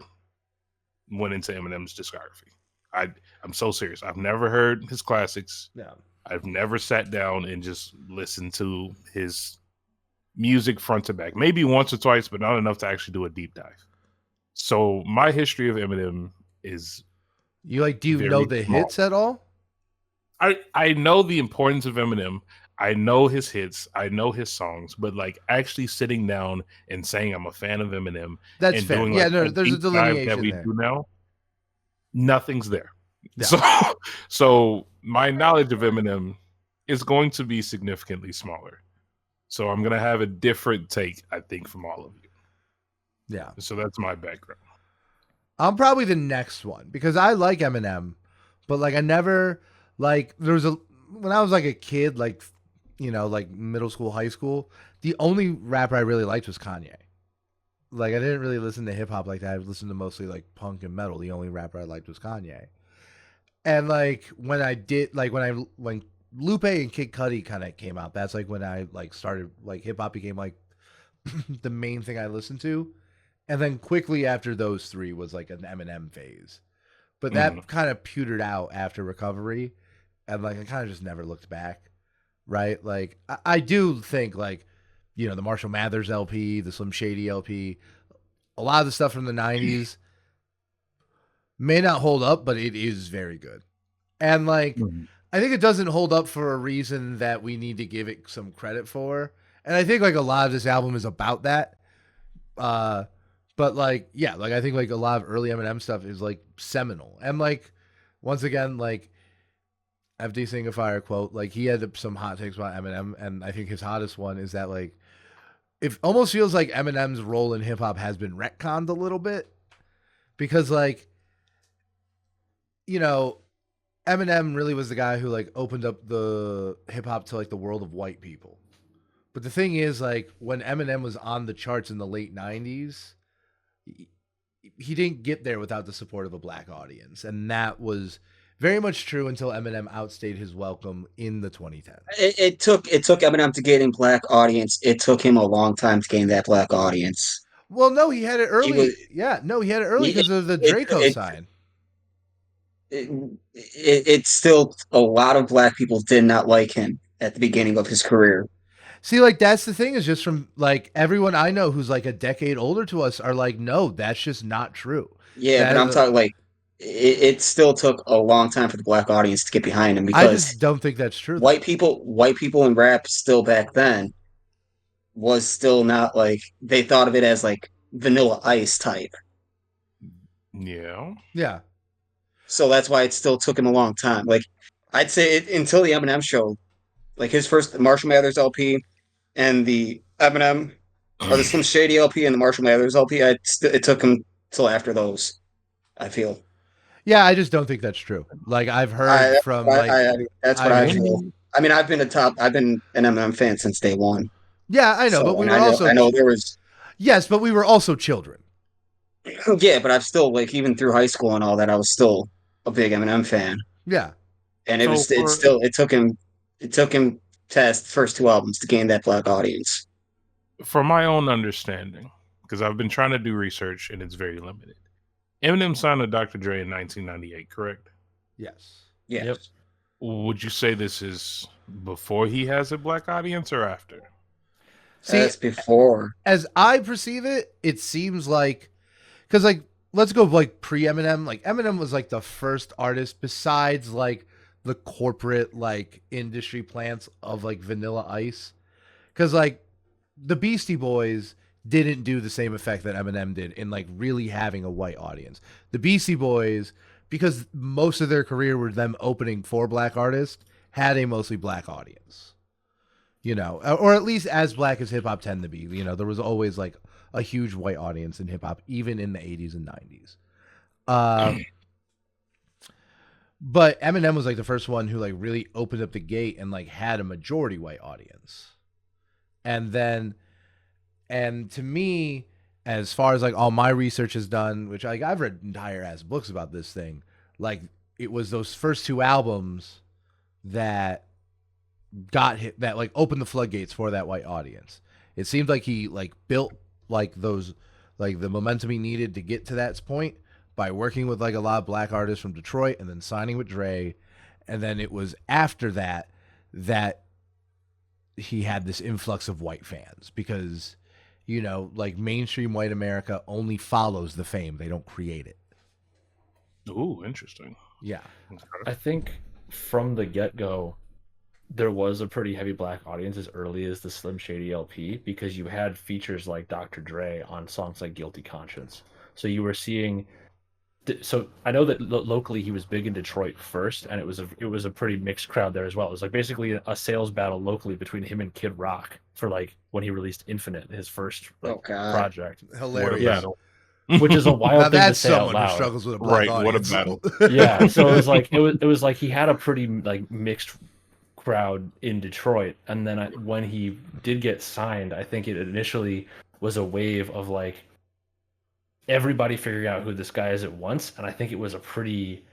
went into Eminem's discography. I'm so serious. I've never heard his classics. Yeah. I've never sat down and just listened to his music front to back. Maybe once or twice, but not enough to actually do a deep dive. So my history of Eminem is. Do you know the hits at all? I know the importance of Eminem. I know his hits. I know his songs, but like actually sitting down and saying I'm a fan of Eminem. That's and fair. Doing, yeah, like, no, there's a delineation that we there. do now. Nothing's there. Yeah. So my knowledge of Eminem is going to be significantly smaller. So I'm gonna have a different take, I think, from all of you. Yeah. So that's my background. I'm probably the next one because I like Eminem, but like I never like when I was like a kid, like like middle school, high school, the only rapper I really liked was Kanye. Like I didn't really listen to hip hop like that. I listened to mostly like punk and metal. The only rapper I liked was Kanye. And like when Lupe and Kid Cudi kind of came out, that's like when I like started like hip hop became like the main thing I listened to. And then quickly after those three was like an Eminem phase. But that kind of petered out after Recovery. And like I kind of just never looked back. Right? Like I do think like, the Marshall Mathers LP, the Slim Shady LP, a lot of the stuff from the 90s may not hold up, but it is very good. And like I think it doesn't hold up for a reason that we need to give it some credit for. And I think like a lot of this album is about that. But like, yeah, like I think like a lot of early Eminem stuff is like seminal. And like, once again, like FD Singafire quote, like he had some hot takes about Eminem. And I think his hottest one is that like, it almost feels like Eminem's role in hip hop has been retconned a little bit because like, Eminem really was the guy who like opened up the hip hop to like the world of white people. But the thing is like when Eminem was on the charts in the late 90s, he didn't get there without the support of a black audience. And that was very much true until Eminem outstayed his welcome in the 2010s. It took Eminem to gain a black audience. It took him a long time to gain that black audience. Well, no, he had it early. He had it early because of the Draco sign. It's still a lot of black people did not like him at the beginning of his career. See, like that's the thing is just from like everyone I know who's like a decade older to us are like, no, that's just not true. Yeah, but I'm talking like it still took a long time for the black audience to get behind him because I just don't think that's true. White people in rap still back then was still not like they thought of it as like Vanilla Ice type. Yeah. Yeah. So that's why it still took him a long time. Like I'd say until the Eminem show, like his first Marshall Mathers LP and the Eminem or the Slim Shady LP and the Marshall Mathers LP, it took him till after those. I feel. Yeah, I just don't think that's true. Like I've heard from that's what I feel. I mean, I've been an Eminem fan since day one. Yeah, I know, so, but we were also I know there was. Yes, but we were also children. Yeah, but I've still like even through high school and all that, I was still a big Eminem fan. Yeah, and it took him to his first two albums to gain that black audience. From my own understanding, because I've been trying to do research and it's very limited. Eminem signed to Dr. Dre in 1998, correct? Yes. Yes. Yep. Would you say this is before he has a black audience or after? See, That's before. as I perceive it, it seems like, because like, let's go like pre-Eminem. Like Eminem was like the first artist besides like the corporate like industry plants of like Vanilla Ice, because like the Beastie Boys didn't do the same effect that Eminem did in like really having a white audience. The Beastie Boys, because most of their career were them opening for black artists, had a mostly black audience. You know, or at least as black as hip hop tend to be. You know, there was always like a huge white audience in hip hop, even in the 80s and 90s. But Eminem was like the first one who like really opened up the gate and like had a majority white audience. And to me, as far as like all my research is done, which like I've read entire ass books about this thing, like it was those first two albums that got hit, that like opened the floodgates for that white audience. It seemed like he like built like those, like the momentum he needed to get to that point by working with like a lot of black artists from Detroit and then signing with Dre. And then it was after that he had this influx of white fans because, you know, like mainstream white America only follows the fame. They don't create it. Ooh, interesting. Yeah. I think from the get-go, there was a pretty heavy black audience as early as the Slim Shady LP because you had features like Dr. Dre on songs like Guilty Conscience. So you were seeing. So I know that locally he was big in Detroit first, and it was a pretty mixed crowd there as well. It was like basically a sales battle locally between him and Kid Rock for like when he released Infinite, his first project. Hilarious. Which is a wild thing to say out loud. Who struggles with a black audience. What a battle. Yeah, so it was like he had a pretty like mixed crowd in Detroit, and then when he did get signed, I think it initially was a wave of like everybody figuring out who this guy is at once, and I think it was a pretty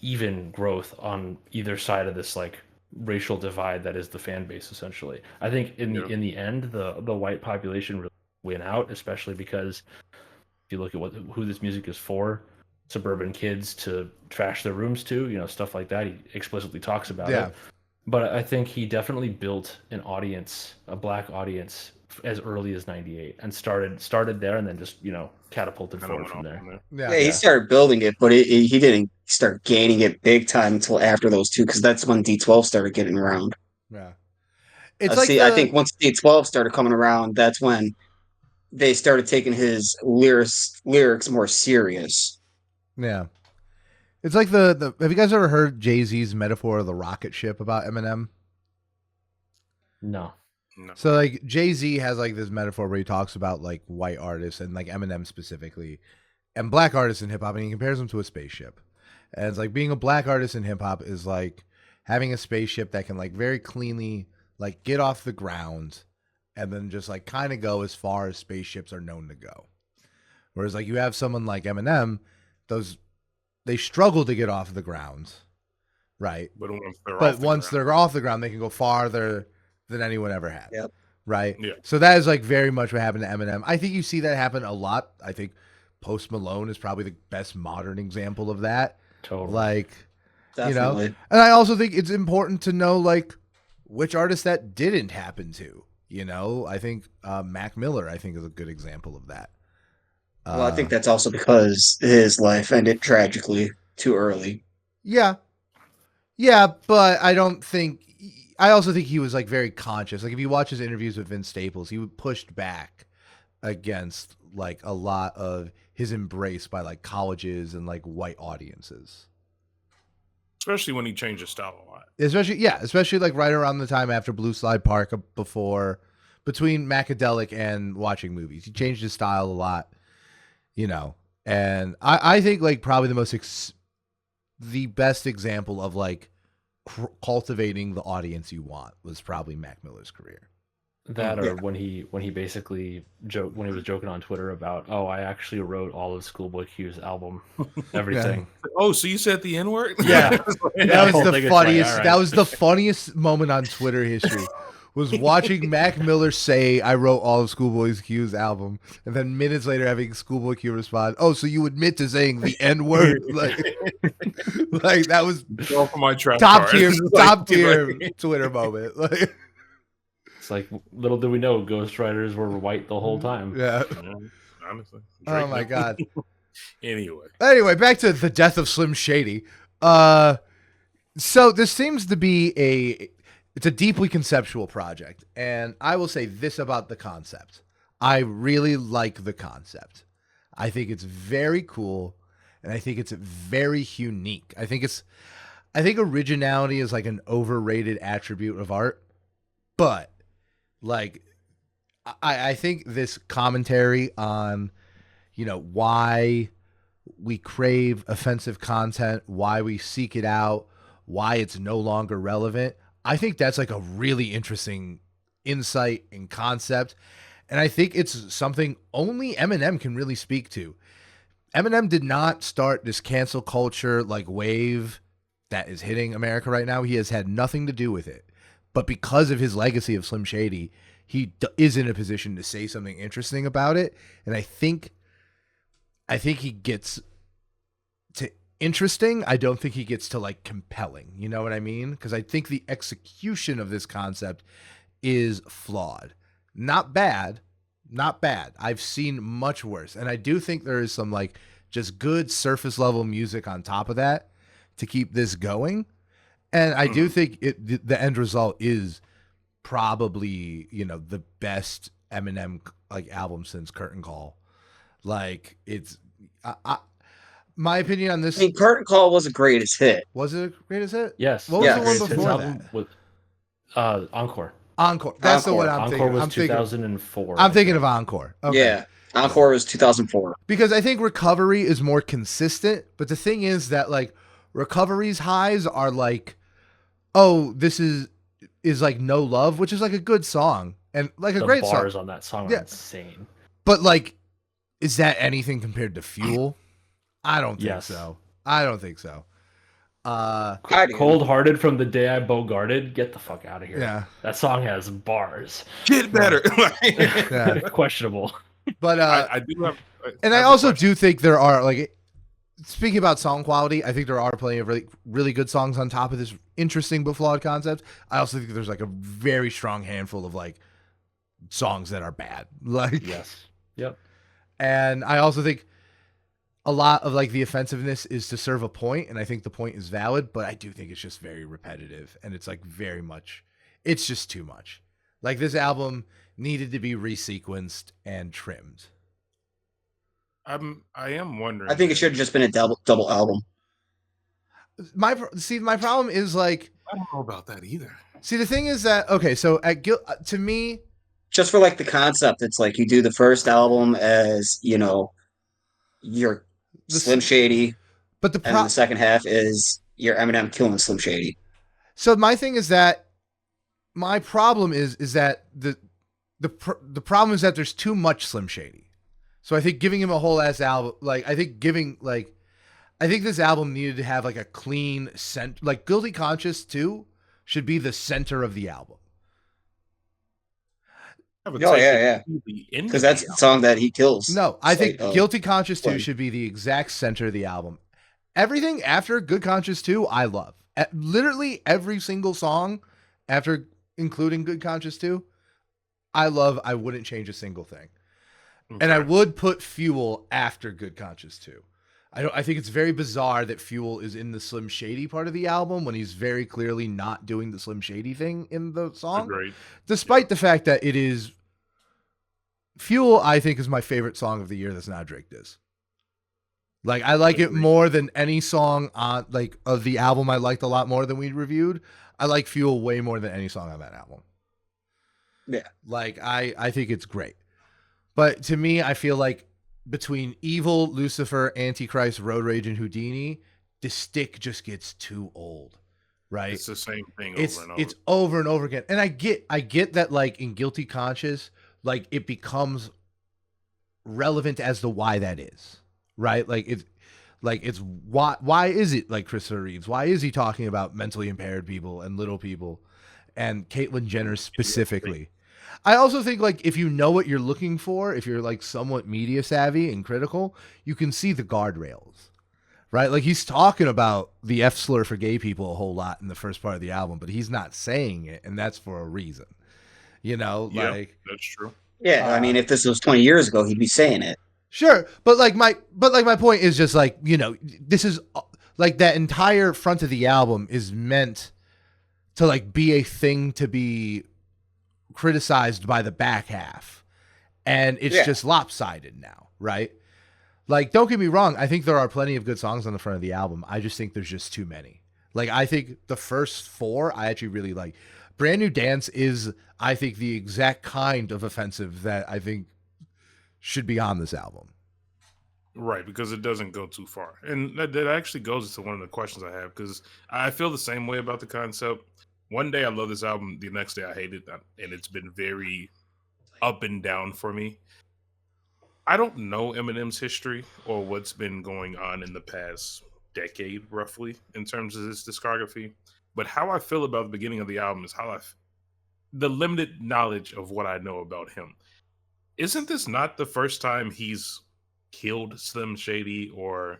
even growth on either side of this like racial divide that is the fan base essentially. I think in the end the white population really went out, especially because if you look at who this music is for, suburban kids to trash their rooms to, you know, stuff like that. He explicitly talks about it. But I think he definitely built an audience, a black audience, as early as '98, and started there, and then just, you know, catapulted forward from there. Yeah, he started building it, but he didn't start gaining it big time until after those two, because that's when D12 started getting around. Yeah, it's I think once D12 started coming around, that's when they started taking his lyrics more serious. Yeah. It's like the have you guys ever heard Jay-Z's metaphor of the rocket ship about Eminem? No. So like Jay-Z has like this metaphor where he talks about like white artists and like Eminem specifically and black artists in hip hop, and he compares them to a spaceship. And it's like being a black artist in hip hop is like having a spaceship that can like very cleanly like get off the ground and then just like kind of go as far as spaceships are known to go. Whereas like you have someone like Eminem, they struggle to get off the ground, right? But once they're off the ground, they can go farther than anyone ever had. Yep. Right? Yeah. So that is like very much what happened to Eminem. I think you see that happen a lot. I think Post Malone is probably the best modern example of that. Totally. Like, Definitely. you know, and I also think it's important to know like which artists that didn't happen to. You know, I think Mac Miller, I think, is a good example of that. Well, I think that's also because his life ended tragically too early. Yeah. Yeah, but I also think he was like very conscious. Like if you watch his interviews with Vince Staples, he pushed back against like a lot of his embrace by like colleges and like white audiences. Especially when he changed his style a lot. Especially like right around the time after Blue Slide Park, between Macadelic and watching movies. He changed his style a lot, you know. And I think like probably the best example of like cultivating the audience you want was probably Mac Miller's career. That or when he basically when he was joking on Twitter about, oh, I actually wrote all of Schoolboy Q's album, everything. Oh, so you said the N-word? Yeah. That was the funniest. That was the funniest moment on Twitter history was watching Mac Miller say, "I wrote all of Schoolboy Q's album," and then minutes later having Schoolboy Q respond, "Oh, so you admit to saying the N word?" Like that was Go for my trap top card. tier Twitter moment. Like, It's like, little did we know ghostwriters were white the whole time. yeah. Honestly. Oh my god. Anyway, back to the death of Slim Shady. So this seems to be it's a deeply conceptual project, and I will say this about the concept. I really like the concept. I think it's very cool, and I think it's very unique. I think originality is like an overrated attribute of art, but like I think this commentary on, why we crave offensive content, why we seek it out, why it's no longer relevant. I think that's like a really interesting insight and concept. And I think it's something only Eminem can really speak to. Eminem did not start this cancel culture like wave that is hitting America right now. He has had nothing to do with it. But because of his legacy of Slim Shady, he is in a position to say something interesting about it. And I think he gets to interesting. I don't think he gets to like compelling. You know what I mean? Because I think the execution of this concept is flawed. Not bad. I've seen much worse. And I do think there is some like just good surface level music on top of that to keep this going. And I do think the end result is probably, the best Eminem like album since Curtain Call. Like it's my opinion on this. I mean, Curtain Call was a greatest hit. Was it a greatest hit? Yes. What was the one before that? With, Encore. Encore. That's Encore. the one I'm thinking. Encore was 2004. I'm thinking of Encore. Okay. Yeah. Encore was 2004. Because I think Recovery is more consistent, but the thing is that like Recovery's highs are like, oh, this is like No Love, which is like a good song and like a great song. The bars on that song are insane. But like, is that anything compared to Fuel? I don't think so. Cold Hearted from the Day I Bogarted. Get the fuck out of here. Yeah. That song has bars. Get better. Questionable. But I do have, and I also do think there are like, speaking about song quality, I think there are plenty of really, really good songs on top of this interesting but flawed concept. I also think there's like a very strong handful of like songs that are bad. Like, yes. Yep. And I also think a lot of like the offensiveness is to serve a point, and I think the point is valid, but I do think it's just very repetitive, and it's like very much, it's just too much. Like this album needed to be resequenced and trimmed. I am wondering. I think it should have just been a double album. My problem is like, I don't know about that either. See, the thing is that so to me, just for like the concept, it's like you do the first album as your Slim Shady, but the second half is your Eminem killing Slim Shady. So my thing is that my problem is that the problem is that there's too much Slim Shady. So I think giving him a whole ass album, like I think this album needed to have like a clean center, like Guilty Conscious 2 should be the center of the album. Yeah. Because that's the song that he kills. No, I think Guilty Conscious 2 should be the exact center of the album. Everything after Good Conscious 2, I love. Literally every single song after including Good Conscious 2, I love. I wouldn't change a single thing. Okay. And I would put Fuel after Good Conscious 2. I think it's very bizarre that Fuel is in the Slim Shady part of the album when he's very clearly not doing the Slim Shady thing in the song. Agreed. Despite the fact that it is Fuel, I think is my favorite song of the year that's not Drake Diss. Like I like it more than any song on like of the album I liked a lot more than we reviewed. I like Fuel way more than any song on that album. Yeah. Like I think it's great. But to me, I feel like between Evil, Lucifer, Antichrist, Road Rage, and Houdini, the stick just gets too old, right? It's the same thing over and over. It's over and over again. And I get that like in Guilty Conscious, like it becomes relevant as to why that is, right? Like it's why is it like Christopher Reeves? Why is he talking about mentally impaired people and little people? and Caitlyn Jenner specifically. I also think like if you know what you're looking for, if you're like somewhat media savvy and critical, you can see the guardrails, right? Like he's talking about the F slur for gay people a whole lot in the first part of the album, but he's not saying it, and that's for a reason. You know, Yeah, like that's true. Yeah, I mean, if this was 20 years ago, he'd be saying it. sure, but my point is just like, you know, this is like that entire front of the album is meant to like be a thing to be criticized by the back half, and it's just lopsided now, right? Like, don't get me wrong, I think there are plenty of good songs on the front of the album. I just think there's just too many. Like, I think the first 4 I actually really like. Brand New Dance is, I think, the exact kind of offensive that I think should be on this album. Right, because it doesn't go too far. And that actually goes to one of the questions I have, because I feel the same way about the concept. One day I love this album, the next day I hate it, and it's been very up and down for me. I don't know Eminem's history or what's been going on in the past decade, roughly, in terms of his discography. But how I feel about the beginning of the album is the limited knowledge of what I know about him. Isn't this not the first time he's killed Slim Shady or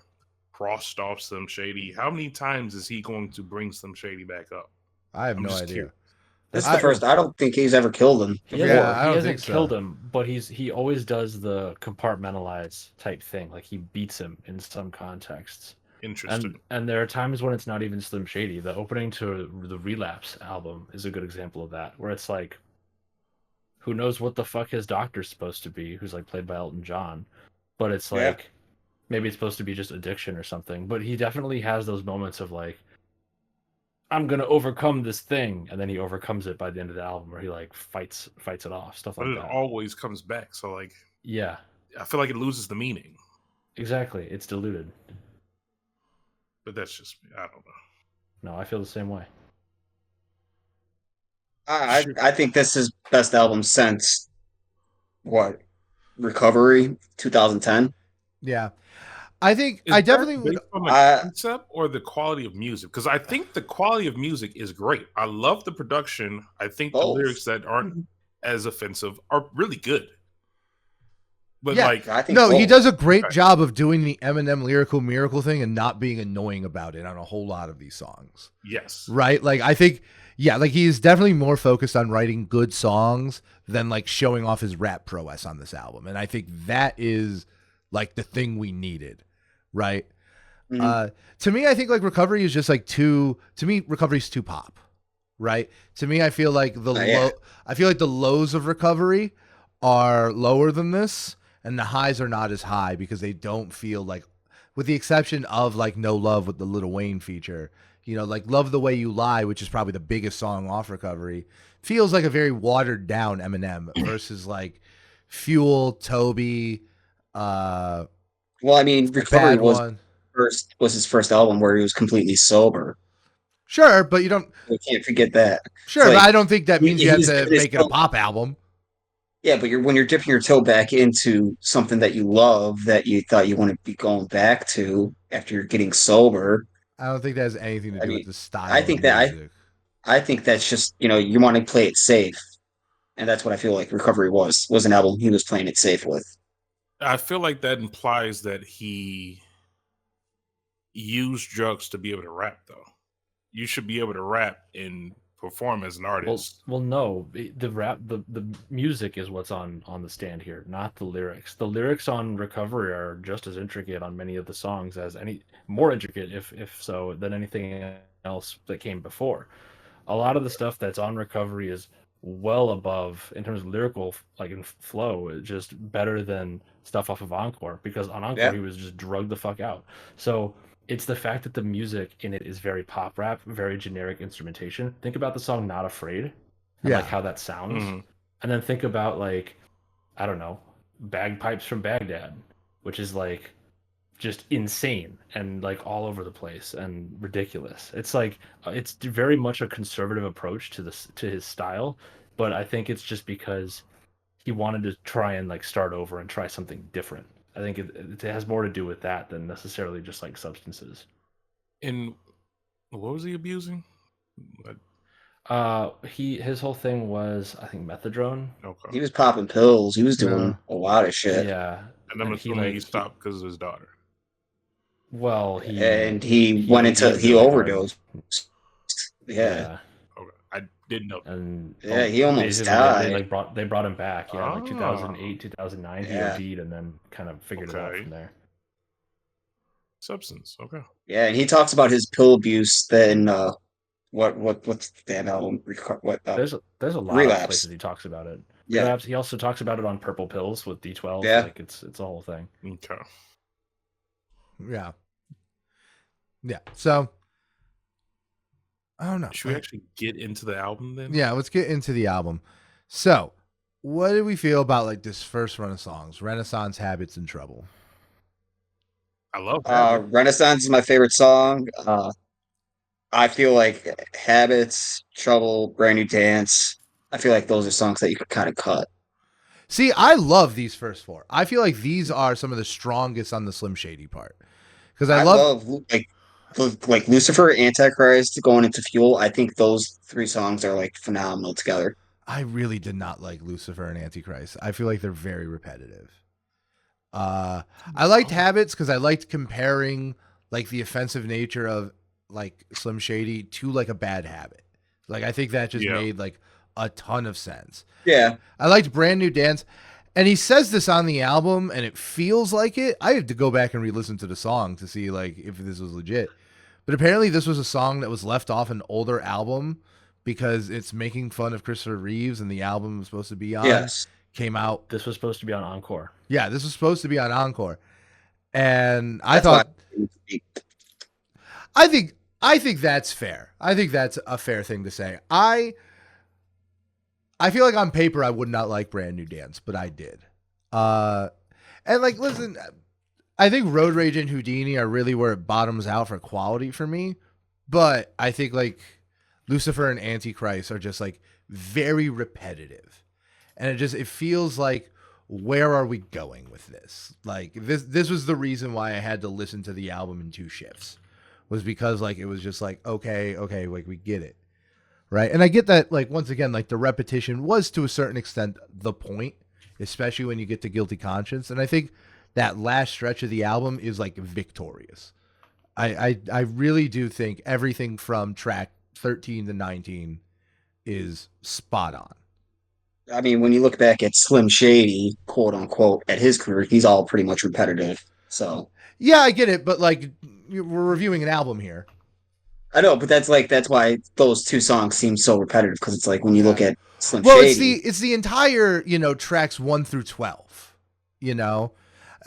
crossed off Slim Shady? How many times is he going to bring Slim Shady back up? I have no idea. Curious. This is the first. I don't think he's ever killed him before. Yeah, I he don't hasn't think so. killed him, but he always does the compartmentalize type thing. Like he beats him in some contexts. Interesting. And there are times when it's not even Slim Shady. The opening to the Relapse album is a good example of that, where it's like, who knows what the fuck his doctor's supposed to be, who's like played by Elton John, but it's like maybe it's supposed to be just addiction or something. But he definitely has those moments of like, I'm gonna overcome this thing, and then he overcomes it by the end of the album, where he like fights it off, stuff like But it that. always comes back. So like, Yeah, I feel like it loses the meaning. exactly. It's diluted. But that's just me. I don't know. No, I feel the same way. I think this is best album since what? Recovery 2010. Yeah. I think Is I that definitely would. based on the concept or the quality of music? Because I think the quality of music is great. I love the production. I think the lyrics that aren't as offensive are really good. But Yeah. like, I think No, both. he does a great job of doing the Eminem lyrical miracle thing and not being annoying about it on a whole lot of these songs. yes, Right? Like, I think, yeah, like he's definitely more focused on writing good songs than like showing off his rap prowess on this album. And I think that is like the thing we needed. Right? Mhm. To me, I think like Recovery is just like Recovery's too pop. Right? To me, I feel like I feel like the lows of Recovery are lower than this, and the highs are not as high because they don't feel like, with the exception of like No Love with the Lil Wayne feature, you know, like Love the Way You Lie, which is probably the biggest song off Recovery, feels like a very watered down Eminem versus like Fuel, Toby, Well, I mean, Recovery Bad was One. his first album where he was completely sober. Sure, but you don't. We can't forget that. Sure, It's but like, I don't think that means you have he's to given his make it a toe- pop album. Yeah, but when you're dipping your toe back into something that you love, that you thought you want to be going back to after you're getting sober. I don't think that has anything to I do with mean, the style I of think that music. I think that's just, you want to play it safe, and that's what I feel like Recovery was an album he was playing it safe with. I feel like that implies that he used drugs to be able to rap. Though you should be able to rap and perform as an artist. Well, no. The rap, the music is what's on the stand here, not the lyrics. The lyrics on Recovery are just as intricate on many of the songs as more intricate, if so, than anything else that came before. A lot of the stuff that's on Recovery is well above in terms of lyrical like in flow, just better than stuff off of Encore, because on Encore he was just drugged the fuck out. So it's the fact that the music in it is very pop rap, very generic instrumentation. Think about the song Not Afraid and like how that sounds. And then think about like, I don't know, Bagpipes from Baghdad, which is like just insane and like all over the place and ridiculous. It's like it's very much a conservative approach to his style, but I think it's just because he wanted to try and like start over and try something different. I think it has more to do with that than necessarily just like substances. And what was he abusing? His whole thing was, I think, methadone. Okay. He was popping pills. He was doing No. a lot of shit. Yeah, And I'm and he assuming he like stopped because of his daughter. well, And he he went into OD'd he really hard. overdosed. Yeah. Yeah, Okay. I didn't know. and Yeah, he almost basically they died. like they brought him back. Yeah, like Ah, 2008, 2009, he Yeah. OD'd and then kind of figured it out okay. from there. Substance. Okay. Yeah, and he talks about his pill abuse then what's the damn album? What There's a lot of Relapse. places he talks about it. Yeah. Relapse. He also talks about it on Purple Pills with D12. Yeah. Like it's a whole thing. Okay. Yeah. Yeah. So I don't know. Should we actually get into the album then? Yeah, let's get into the album. So, what did we feel about like this first run of songs? Renaissance, Habits, and Trouble. I love that. Renaissance is my favorite song. I feel like Habits, Trouble, Brand New Dance. I feel like those are songs that you could kind of cut. See, I love these first four. I feel like these are some of the strongest on the Slim Shady part. Because I love like Lucifer, Antichrist, going into Fuel. I think those three songs are like phenomenal together. I really did not like Lucifer and Antichrist. I feel like they're very repetitive. I liked Habits because I liked comparing like the offensive nature of like Slim Shady to like a bad habit. Like I think that just made like a ton of sense. Yeah. I liked Brand New Dance. And he says this on the album and it feels like it. I have to go back and re-listen to the song to see like if this was legit. But apparently this was a song that was left off an older album because it's making fun of Christopher Reeves and the album was supposed to be on. Yes. Came out. This was supposed to be on Encore. Yeah, this was supposed to be on Encore. And I thought I think that's fair. I think that's a fair thing to say. I feel like on paper I would not like Brand New Dance, but I did. And like listen, I think Road Rage and Houdini are really where it bottoms out for quality for me. But I think like Lucifer and Antichrist are just like very repetitive. And it feels like where are we going with this? Like this was the reason why I had to listen to the album in 2 shifts. Was because like it was just like okay, like we get it. Right? And I get that like once again like the repetition was to a certain extent the point, especially when you get to Guilty Conscience, and I think that last stretch of the album is like victorious. I really do think everything from track 13 to 19 is spot on. I mean, when you look back at Slim Shady, quote unquote, at his career, he's all pretty much repetitive. So yeah, I get it, but like we're reviewing an album here. I know, but that's why those 2 songs seem so repetitive because it's like when you look at Slim Shady, it's the entire tracks 1 through 12.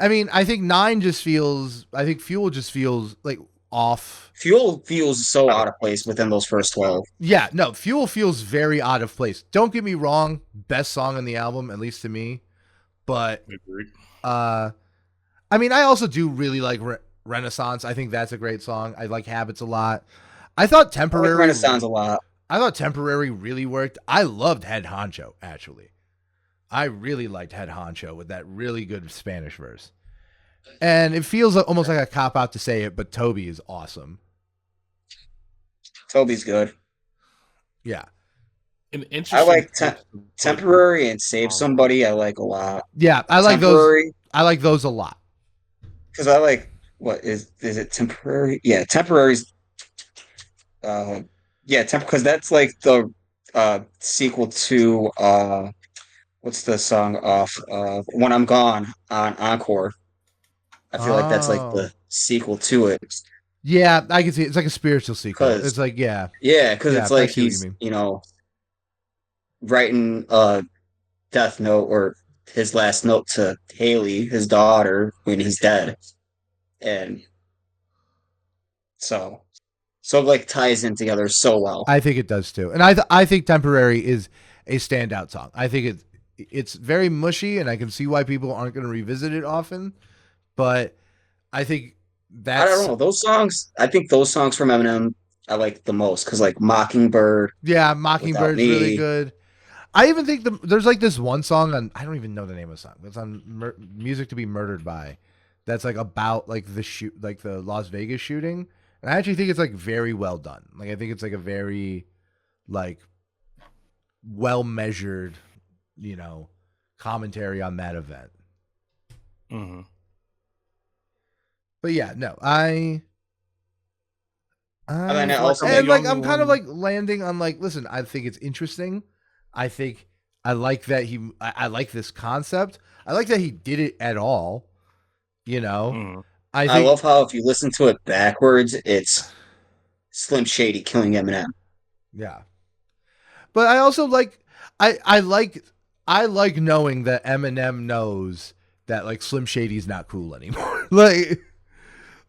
I mean, I think 9 just feels. I think Fuel just feels like off. Fuel feels so out of place within those first 12. Yeah, no, Fuel feels very out of place. Don't get me wrong, best song on the album, at least to me. But I mean, I also do really like Renaissance. I think that's a great song. I like Habits a lot. I thought Temporary Renaissance a lot. I thought Temporary really worked. I loved Head Honcho, actually. I really liked Head Honcho with that really good Spanish verse. And it feels almost like a cop-out to say it, but Toby is awesome. Toby's good. Yeah. An interesting I like Temporary and Save Somebody. I like a lot. Yeah, I like those. I like those a lot. Because I like what is it Temporary? Yeah, Temporary's. Because that's like the sequel to what's the song off When I'm Gone on Encore. I feel like that's like the sequel to it. Yeah, I can see it. It's like a spiritual sequel. It's like because it's like he's writing a death note or his last note to Haley, his daughter, when he's dead, and so it like ties in together so well. I think it does too, and I think Temporary is a standout song. I think it's very mushy, and I can see why people aren't going to revisit it often. But I think I don't know those songs. I think those songs from Eminem I like the most because like Mockingbird. Yeah, Mockingbird's really good. I even think there's like this one song on, I don't even know the name of the song. It's on Music to Be Murdered By. That's like about like the Las Vegas shooting. And I actually think it's like very well done. Like I think it's like a very like well measured, commentary on that event. Mm-hmm. But yeah, no, And then like also, and like the I'm kind of one- like landing on like, listen, I think it's interesting. I think I like that I like this concept. I like that he did it at all. Mhm. I I think love how if you listen to it backwards, it's Slim Shady killing Eminem. yeah. But I also like I like knowing that Eminem knows that like Slim Shady's not cool anymore.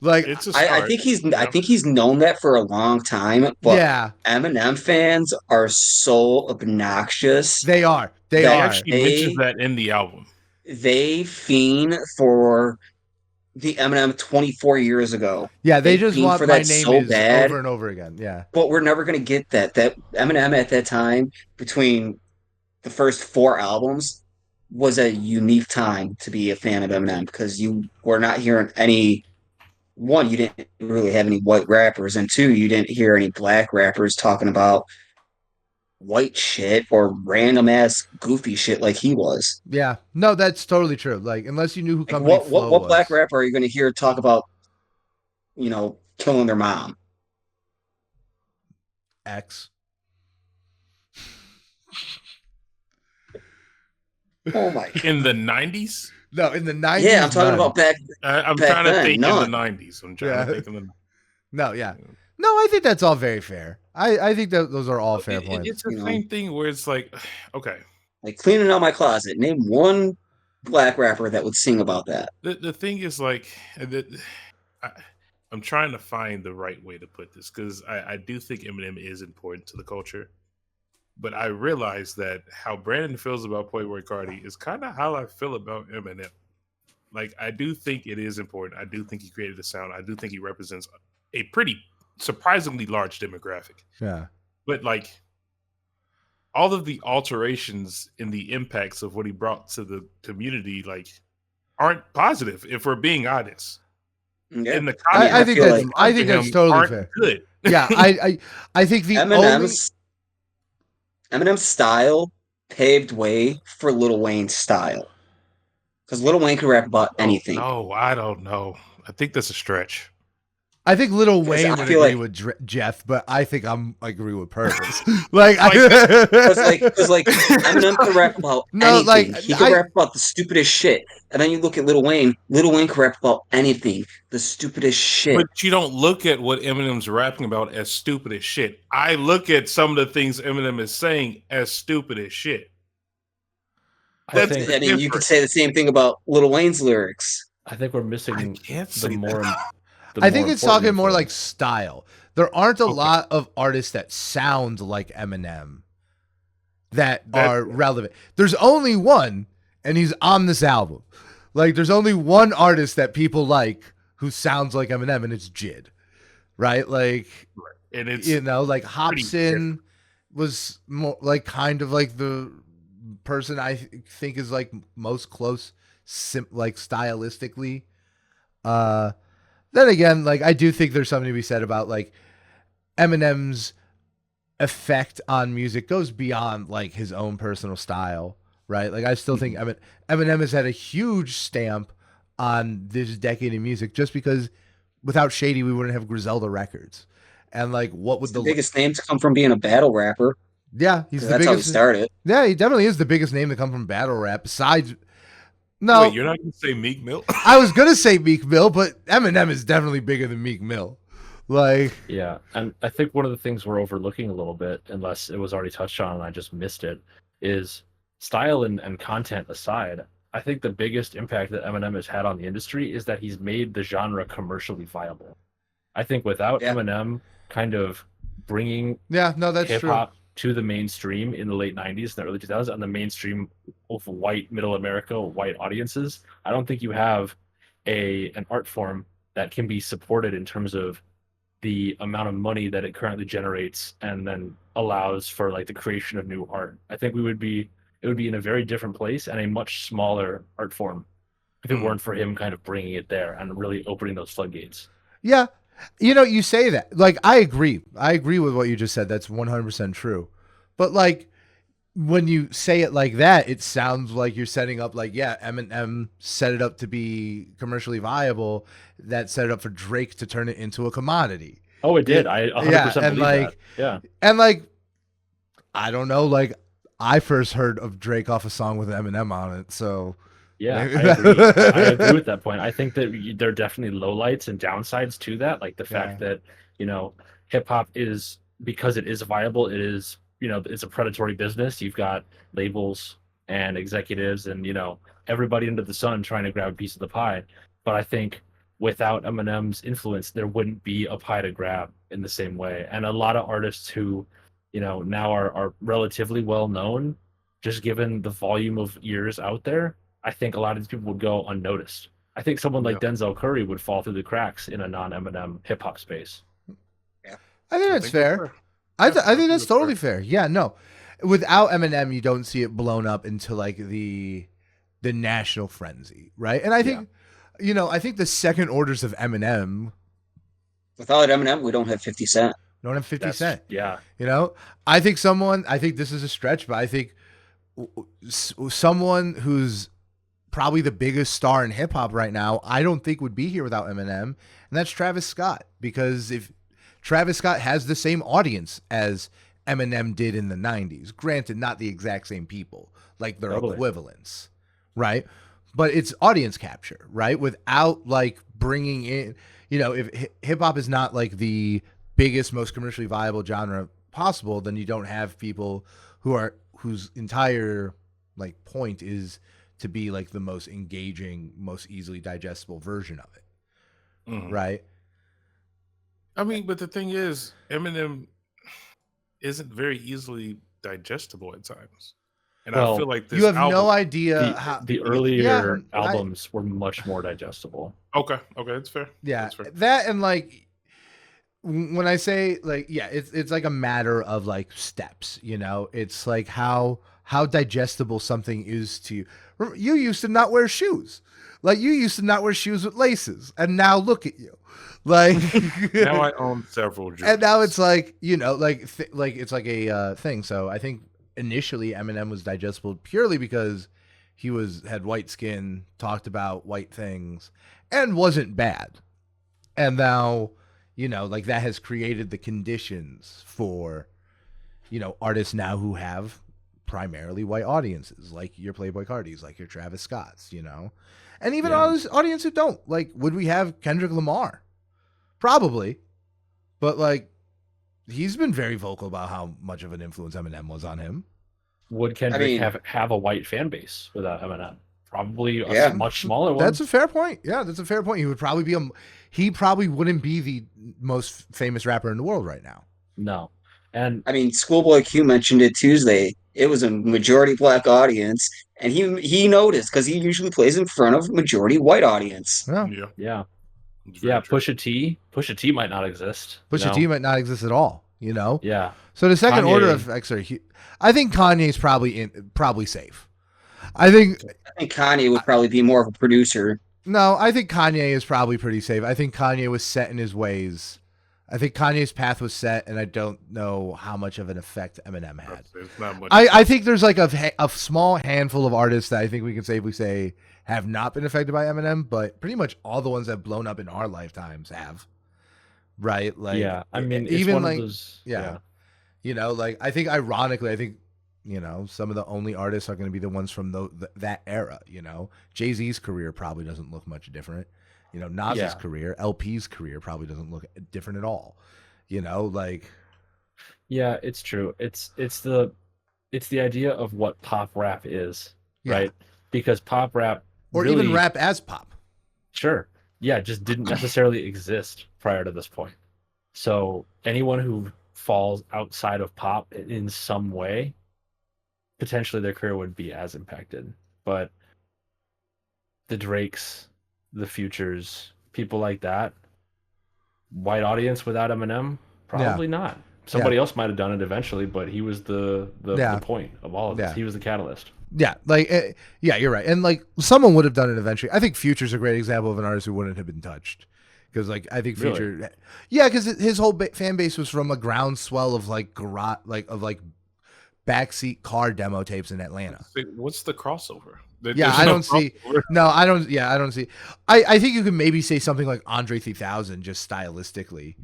like It's a I start. think he's I Yeah. think he's known that for a long time, but yeah, Eminem fans are so obnoxious they are. They He that are. actually mentions that in the album. they fiend for the Eminem 24 years ago. Yeah, they They just fiend want for my that name so is bad, over and over again. Yeah. but we're never gonna get that. That Eminem at that time, between the first 4 albums, was a unique time to be a fan of Eminem because you were not hearing any. One, you didn't really have any white rappers, and two, you didn't hear any black rappers talking about white shit or random ass goofy shit like he was. Yeah. No, that's totally true. Like unless you knew who Like Company what Flow what black was. rapper are you going to hear talk about, killing their mom? X. Oh my god. In the 90s? No, in the 90s. Yeah, I'm talking none. about back I'm back trying to then. think in the None. 90s. I'm trying Yeah. to think in the No, yeah. No, I think that's all very fair. I think that those are all fair points. It's the same thing where it's like, okay. Like cleaning out my closet. Name one black rapper that would sing about that. The thing is like, I, I'm trying to find the right way to put this because I do think Eminem is important to the culture. But I realize that how Brandon feels about Playboy Cardi is kind of how I feel about Eminem. Like, I do think it is important. I do think he created a sound. I do think he represents a pretty surprisingly large demographic. Yeah. But like all of the alterations in the impacts of what he brought to the community, like, aren't positive if we're being honest. Yeah. And the I think that's comments I think to that's him totally aren't fair. good. Yeah, I think the only Eminem's style paved way for Lil Wayne's style. Because Lil Wayne could rap about anything. No, I don't know. I think that's a stretch. I think Lil 'Cause Wayne I would feel agree like- with Jeff, but I think I agree with Purvis. like, Because Eminem could rap about No, anything. like, He could rap about the stupidest shit. And then you look at Lil Wayne. Lil Wayne could rap about anything. The stupidest shit. But you don't look at what Eminem's rapping about as stupid as shit. I look at some of the things Eminem is saying as stupid as shit. I mean, you could say the same thing about Lil Wayne's lyrics. I think we're missing I can't say the more. that. I think it's talking more like influence. style. There aren't a lot of artists that sound like Eminem that are relevant. There's only one, and he's on this album. Like, there's only one artist that people like who sounds like Eminem, and it's Jid, right? Like, and it's like Hobson was more like kind of like the person I think is like most close, like stylistically. Then again, like I do think there's something to be said about like Eminem's effect on music goes beyond like his own personal style, right? Like I still think Eminem has had a huge stamp on this decade of music just because without Shady we wouldn't have Griselda Records. And like what would the biggest name to come from being a battle rapper? Yeah, he's the that's biggest. How he started. Yeah, he definitely is the biggest name to come from battle rap besides No. Wait, you're not going to say Meek Mill? I was going to say Meek Mill, but Eminem is definitely bigger than Meek Mill. Like, yeah, and I think one of the things we're overlooking a little bit, unless it was already touched on and I just missed it, is style and content aside. I think the biggest impact that Eminem has had on the industry is that he's made the genre commercially viable. I think without Eminem kind of bringing that's hip-hop to the mainstream in the late 90s and the early 2000s and the mainstream of white middle America, white audiences, I don't think you have an art form that can be supported in terms of the amount of money that it currently generates and then allows for like the creation of new art. I think it would be in a very different place and a much smaller art form if it weren't for him kind of bringing it there and really opening those floodgates. Yeah. You know, you say that. Like, I agree. I agree with what you just said. That's 100% true. But, like, when you say it like that, it sounds like you're setting up, like, yeah, Eminem set it up to be commercially viable. That set it up for Drake to turn it into a commodity. Oh, it did. I 100% and believe like, that. Yeah. And, like, I don't know. Like, I first heard of Drake off a song with Eminem on it. So, yeah, I agree. I agree with that point. I think that there are definitely lowlights and downsides to that. Like the fact that, hip hop is, because it is viable, it is, it's a predatory business. You've got labels and executives and, everybody under the sun trying to grab a piece of the pie. But I think without Eminem's influence, there wouldn't be a pie to grab in the same way. And a lot of artists who, now are relatively well known, just given the volume of ears out there, I think a lot of these people would go unnoticed. I think someone like Denzel Curry would fall through the cracks in a non-Eminem hip hop space. Yeah, I think that's fair. I think that's totally fair. Yeah, no, without Eminem, you don't see it blown up into like the national frenzy, right? And I think, I think the second orders of Eminem. Without Eminem, we don't have 50 Cent. We don't have 50 Cent. Yeah. I think this is a stretch, but I think someone who's probably the biggest star in hip hop right now, I don't think would be here without Eminem, and that's Travis Scott. Because if Travis Scott has the same audience as Eminem did in the 90s, granted, not the exact same people, like their equivalents, right? But it's audience capture, right? Without like bringing in, if hip hop is not like the biggest, most commercially viable genre possible, then you don't have people whose entire like point is to be like the most engaging, most easily digestible version of it. Right? I mean, but the thing is, Eminem isn't very easily digestible at times. And I feel like this you have no idea how the earlier albums were much more digestible. Okay, that's fair. Yeah, that's fair. That and like when I say like, it's like a matter of like steps. It's like how digestible something is to you. You used to not wear shoes. Like you used to not wear shoes with laces, and now look at you. Like now I own several Jordans. And now it's like, like it's like a thing. So I think initially Eminem was digestible purely because he had white skin, talked about white things, and wasn't bad. And now, like that has created the conditions for, artists now who have primarily white audiences, like your Playboi Cartis, like your Travis Scotts, and even audience who don't. Like, would we have Kendrick Lamar? Probably. But like, he's been very vocal about how much of an influence Eminem was on him. Would Kendrick have a white fan base without Eminem? Probably a much smaller one. That's a fair point. Yeah, that's a fair point. He probably wouldn't be the most famous rapper in the world right now. No. And I mean, Schoolboy Q mentioned it Tuesday. It was a majority black audience, and he noticed because he usually plays in front of majority white audience. Yeah. Pusha T might not exist. Pusha T might not exist at all. Yeah. So the second order effects are. I think Kanye's probably safe. I think Kanye would probably be more of a producer. No, I think Kanye is probably pretty safe. I think Kanye was set in his ways. I think Kanye's path was set, and I don't know how much of an effect Eminem had. I think there's like a small handful of artists that I think we can safely say have not been affected by Eminem, but pretty much all the ones that have blown up in our lifetimes have. Right? Like, I mean, even like those, like I think ironically, some of the only artists are going to be the ones from that era. Jay-Z's career probably doesn't look much different. Nas's career, LP's career probably doesn't look different at all. Like. Yeah, it's true. It's the idea of what pop rap is, right? Because pop rap or really, even rap as pop. Sure. Yeah, just didn't necessarily exist prior to this point. So anyone who falls outside of pop in some way, potentially their career would be as impacted. But the Drakes, the Futures, people like that, white audience without Eminem, probably not. Somebody else might have done it eventually, but he was the point of all of this. He was the catalyst. Yeah, like you're right. And like someone would have done it eventually. I think Future's a great example of an artist who wouldn't have been touched because like I think Future, yeah, because his whole fan base was from a groundswell of like backseat car demo tapes in Atlanta. What's the crossover? I don't see. No, I don't. Yeah, I don't see. I think you could maybe say something like Andre 3000, just stylistically.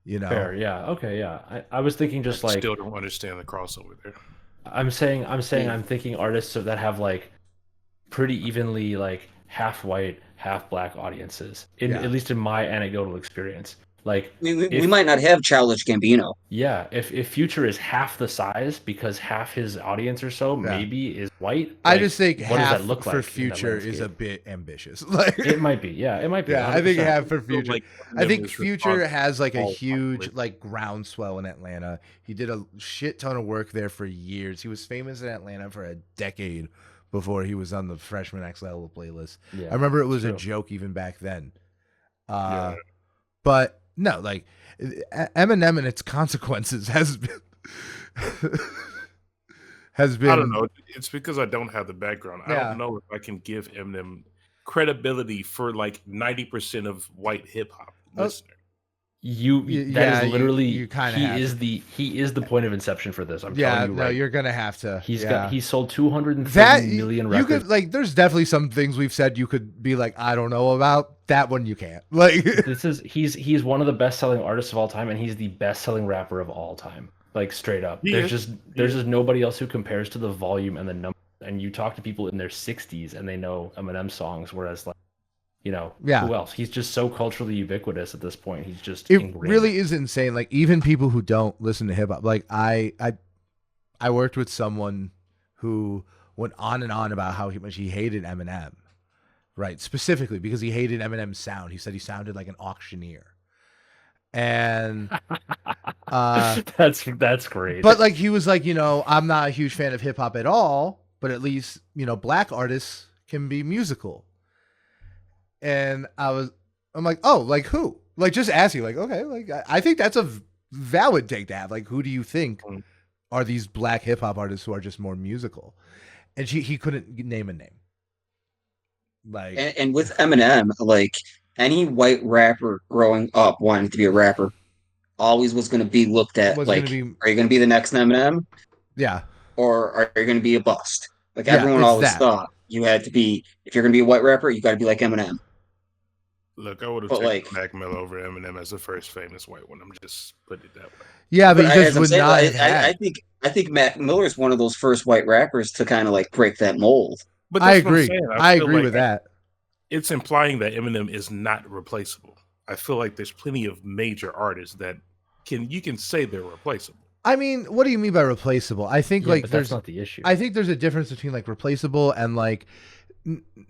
You know. Fair. Yeah. Okay. Yeah. I was thinking just like. Still don't understand the crossover there. I'm thinking artists that have like pretty evenly like half white, half black audiences. At least in my anecdotal experience. Like we might not have Childish Gambino. Yeah, if Future is half the size because half his audience or so maybe is white. Like, I just think what half does that look for like Future is a bit ambitious. Like it might be. Yeah, it might be. Yeah, 100%. I think half for Future. Like, I think Future has like a huge like groundswell in Atlanta. He did a shit ton of work there for years. He was famous in Atlanta for a decade before he was on the Freshman Next Level playlist. Yeah, I remember it was a joke even back then. But no, like Eminem and its consequences has been I don't know. It's because I don't have the background. I don't know if I can give Eminem credibility for like 90% of white hip hop listeners. That is literally you he is the point of inception for this. I'm telling you, you're gonna have to. He sold 230 million records. You could like there's definitely some things we've said you could be like, I don't know about. That one you can't. Like he's one of the best selling artists of all time, and he's the best selling rapper of all time. Like straight up. There's just nobody else who compares to the volume and the number. And you talk to people in their 60s and they know Eminem songs, whereas like who else? He's just so culturally ubiquitous at this point. He's just ingrained. Really is insane. Like even people who don't listen to hip hop, like I worked with someone who went on and on about how much he hated Eminem, right? Specifically because he hated Eminem's sound. He said he sounded like an auctioneer, and that's great. But like he was like, I'm not a huge fan of hip hop at all, but at least black artists can be musical. And I'm like, oh, like who? Like just asking, like, okay, like I think that's a valid take to have. Like, who do you think are these black hip hop artists who are just more musical? And he couldn't name a name. Like, and with Eminem, like any white rapper growing up wanting to be a rapper, always was going to be looked at like, are you going to be the next Eminem? Yeah. Or are you going to be a bust? Like everyone always thought you had to be. If you're going to be a white rapper, you got to be like Eminem. Look, I would have taken Mac Miller over Eminem as the first famous white one. I'm just putting it that way. Yeah, but he just would not. I think Mac Miller is one of those first white rappers to kind of like break that mold. But I agree. I agree with that. It's implying that Eminem is not replaceable. I feel like there's plenty of major artists that you can say they're replaceable. I mean, what do you mean by replaceable? I think like that's not the issue. I think there's a difference between like replaceable and like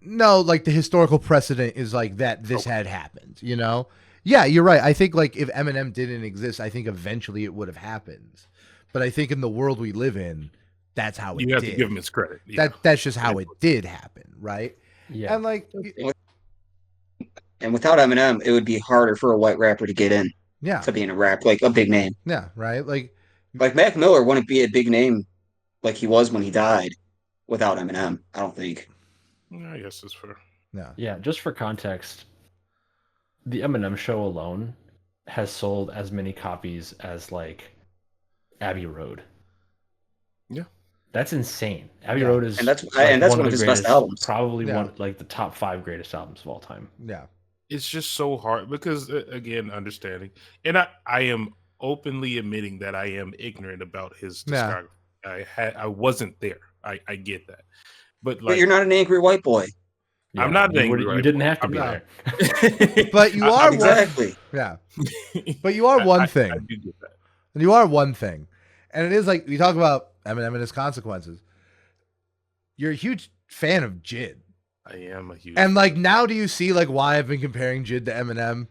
no, like the historical precedent is like that this had happened, Yeah, you're right. I think like if Eminem didn't exist, I think eventually it would have happened. But I think in the world we live in, that's how it did. You have to give him his credit. Yeah. That's just how it did happen, right? Yeah. And like and without Eminem, it would be harder for a white rapper to get in. Yeah. To being a rap, like a big name. Yeah, right? Like Mac Miller wouldn't be a big name like he was when he died without Eminem, I don't think. I guess that's fair. Yeah, just for context, the Eminem show alone has sold as many copies as like Abbey Road. Yeah. That's insane. Abbey Road is and that's one of his best albums. Probably one like the top 5 greatest albums of all time. Yeah. It's just so hard because again, understanding. And I am openly admitting that I am ignorant about his discography. I wasn't there. I get that. But you're not an angry white boy. Yeah, I'm not angry. You didn't have to be there. But you are exactly. Yeah. But you are one thing. I do get that. And you are one thing. And it is like we talk about Eminem and his consequences. You're a huge fan of Jid. I am a huge And like now do you see like why I've been comparing Jid to Eminem?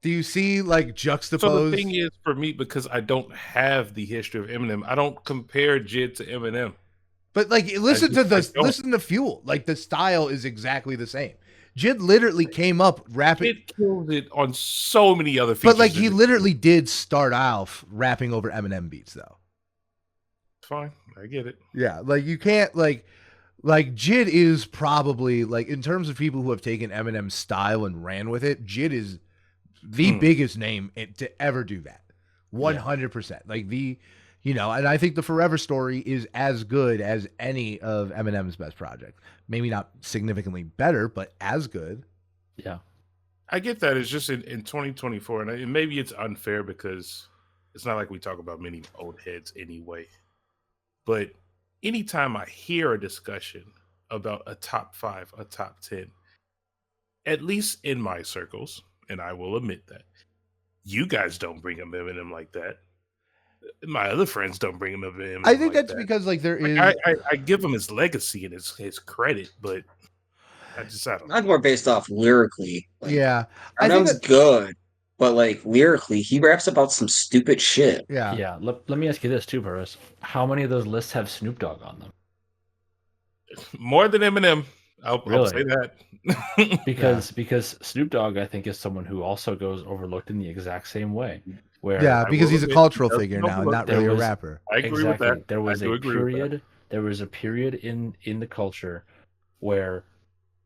Do you see like juxtaposed? So the thing is for me, because I don't have the history of Eminem, I don't compare Jid to Eminem. But like listen to Fuel. Like the style is exactly the same. Jid literally came up rapping. It killed it on so many other features. But like he literally did start off rapping over Eminem beats though. Fine. I get it. Yeah, like you can't like Like Jid is probably like in terms of people who have taken Eminem's style and ran with it. Jid is the biggest name to ever do that. 100%. Like and I think the Forever Story is as good as any of Eminem's best projects. Maybe not significantly better, but as good. Yeah. I get that. It's just in 2024, and maybe it's unfair because it's not like we talk about many old heads anyway. But anytime I hear a discussion about a top 5, a top 10, at least in my circles, and I will admit that, you guys don't bring up Eminem like that. My other friends don't bring him up. I think that's because like there is. I give him his legacy and his credit, but I don't know. Not more based off lyrically. Like, yeah, I think it's good, but like lyrically, he raps about some stupid shit. Yeah. Yeah. Let me ask you this too, Purvis. How many of those lists have Snoop Dogg on them? More than Eminem. I'll say that. because Snoop Dogg, I think, is someone who also goes overlooked in the exact same way. Where because he's a cultural figure now, not really a rapper. I agree with that. There was a period. There was a period in the culture where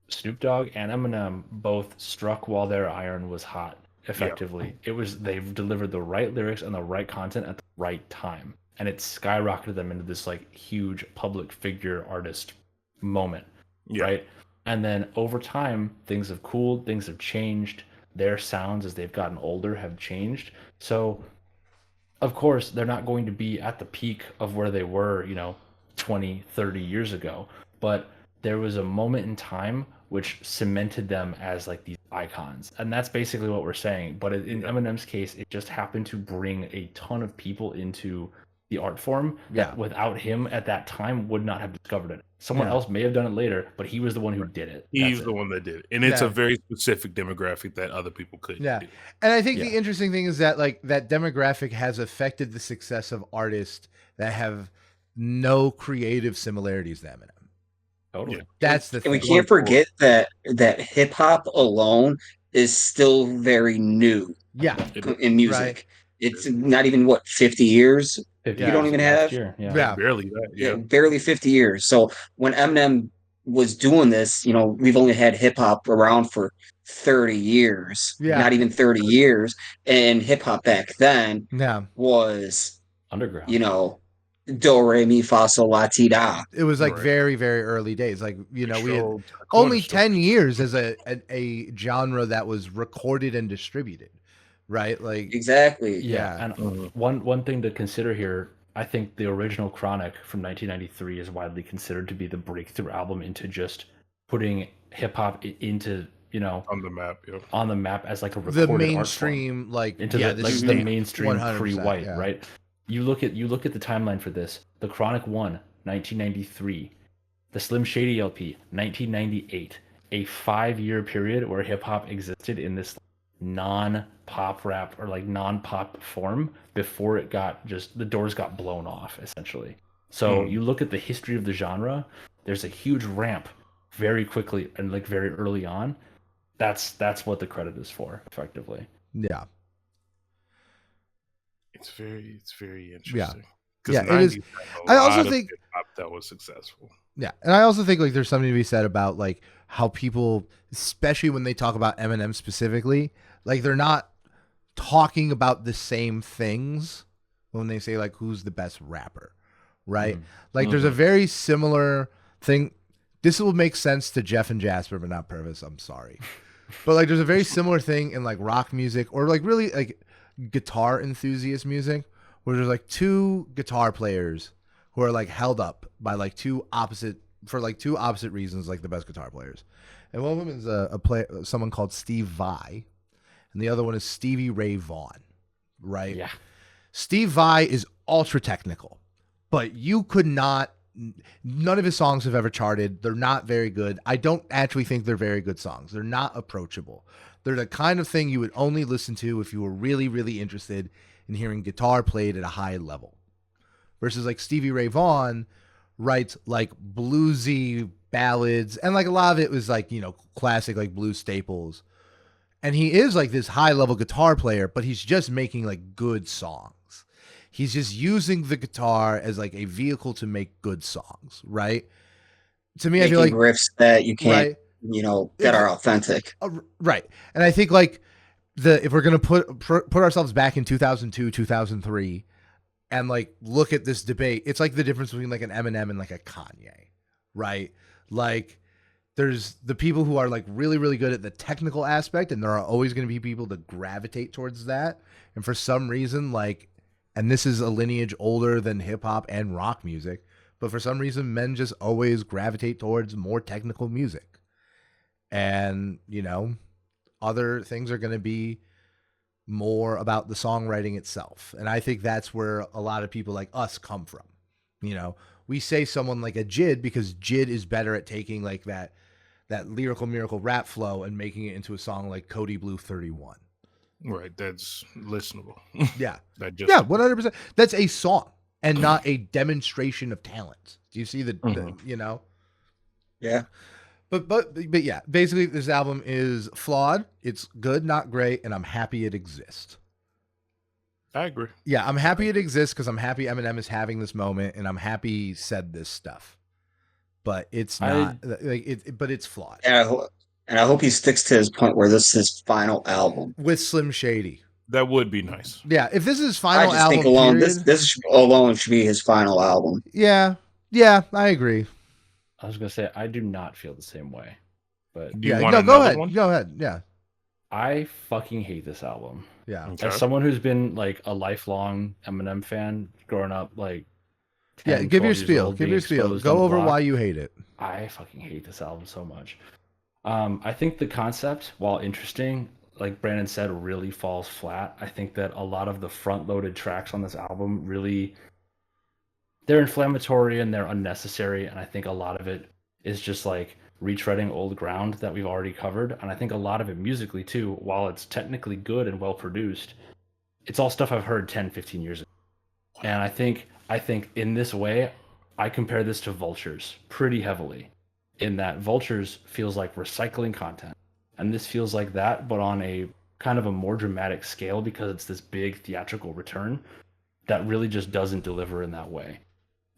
Snoop Dogg and Eminem both struck while their iron was hot. Effectively, they've delivered the right lyrics and the right content at the right time, and it skyrocketed them into this like huge public figure artist moment. Right. And then over time, things have cooled, things have changed. Their sounds as they've gotten older have changed. So, of course, they're not going to be at the peak of where they were, 20, 30 years ago. But there was a moment in time which cemented them as like these icons. And that's basically what we're saying. But in Eminem's case, it just happened to bring a ton of people into the art form that without him at that time would not have discovered it. Someone else may have done it later, but he was the one who did it. He's the one that did it. And it's a very specific demographic that other people couldn't do. And I think the interesting thing is that like that demographic has affected the success of artists that have no creative similarities to Eminem. Totally. That's the thing. And we can't forget that hip hop alone is still very new. In music. Right. It's not even 50 years. 50 you don't even have barely that. Barely 50 years. So when Eminem was doing this, we've only had hip hop around for 30 years, not even 30 years, and hip hop back then was underground. Do re mi fa sol la ti da. It was like very very early days. Like we had only 10 years as a genre that was recorded and distributed. Right, like exactly. And one thing to consider here, I think the original Chronic from 1993 is widely considered to be the breakthrough album into just putting hip hop into on the map as like a recorded the mainstream art form. Into the mainstream pre-white, right? You look at the timeline for this. The Chronic 1, 1993, the Slim Shady LP, 1998, a 5-year period where hip hop existed in this non-pop rap or like non-pop form before it got the doors got blown off essentially. So you look at the history of the genre, there's a huge ramp very quickly and like very early on. That's what the credit is for effectively. Yeah. It's very interesting. Yeah, it is. I also think that was successful. Yeah, and I also think like there's something to be said about like how people, especially when they talk about Eminem specifically, like they're not talking about the same things when they say like who's the best rapper, right? Like there's a very similar thing. This will make sense to Jeff and Jasper, but not Purvis. I'm sorry, but like there's a very similar thing in like rock music or like really like guitar enthusiast music where there's like two guitar players who are like held up by like two opposite reasons, like the best guitar players. And one of them is someone called Steve Vai, and the other one is Stevie Ray Vaughan, right? Yeah. Steve Vai is ultra technical, but you could not, none of his songs have ever charted. They're not very good. I don't actually think they're very good songs. They're not approachable. They're the kind of thing you would only listen to if you were really, really interested in hearing guitar played at a high level. Versus like Stevie Ray Vaughan writes like bluesy ballads, and like a lot of it was like, classic like blues staples. And he is like this high level guitar player, but he's just making like good songs. He's just using the guitar as like a vehicle to make good songs, right? to me, I making feel like riffs that you can't, right, that are authentic. right. And I think like if we're gonna put ourselves back in 2002, 2003, and like look at this debate, it's like the difference between like an Eminem and like a Kanye, right? Like there's the people who are like really, really good at the technical aspect, and there are always going to be people that gravitate towards that. And for some reason, like, and this is a lineage older than hip hop and rock music, but for some reason, men just always gravitate towards more technical music. And, other things are going to be more about the songwriting itself. And I think that's where a lot of people like us come from. We say someone like a Jid because Jid is better at taking like that lyrical miracle rap flow and making it into a song like Cody Blue 31. Right, that's listenable. Yeah. Yeah, 100%. That's a song and not a demonstration of talent. Do you see the Yeah. But yeah, basically this album is flawed. It's good, not great, and I'm happy it exists. I agree. Yeah, I'm happy it exists because I'm happy Eminem is having this moment, and I'm happy he said this stuff. But it's not but it's flawed. And I hope he sticks to his point where this is his final album with Slim Shady. That would be nice. Yeah, if this is his final album, I just think alone this alone should be his final album. Yeah, I agree. I was gonna say I do not feel the same way, but go ahead. One? Go ahead. Yeah, I fucking hate this album. Yeah, okay. As someone who's been like a lifelong Eminem fan, growing up like 10, give your spiel. Go over why you hate it. I fucking hate this album so much. I think the concept, while interesting, like Brandon said, really falls flat. I think that a lot of the front-loaded tracks on this album really, they're inflammatory and they're unnecessary. And I think a lot of it is just like retreading old ground that we've already covered. And I think a lot of it musically too, while it's technically good and well produced, it's all stuff I've heard 10, 15 years ago. And I think in this way, I compare this to Vultures pretty heavily, in that Vultures feels like recycling content. And this feels like that, but on a kind of a more dramatic scale because it's this big theatrical return that really just doesn't deliver in that way.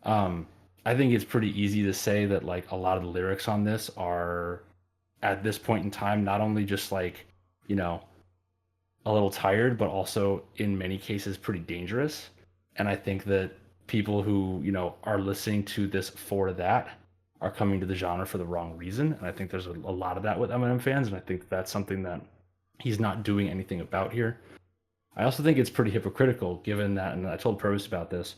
I think it's pretty easy to say that like a lot of the lyrics on this are at this point in time, not only just like, a little tired, but also in many cases pretty dangerous. And I think that people who, are listening to this for that are coming to the genre for the wrong reason. And I think there's a lot of that with Eminem fans. And I think that's something that he's not doing anything about here. I also think it's pretty hypocritical given that, and I told Purvis about this,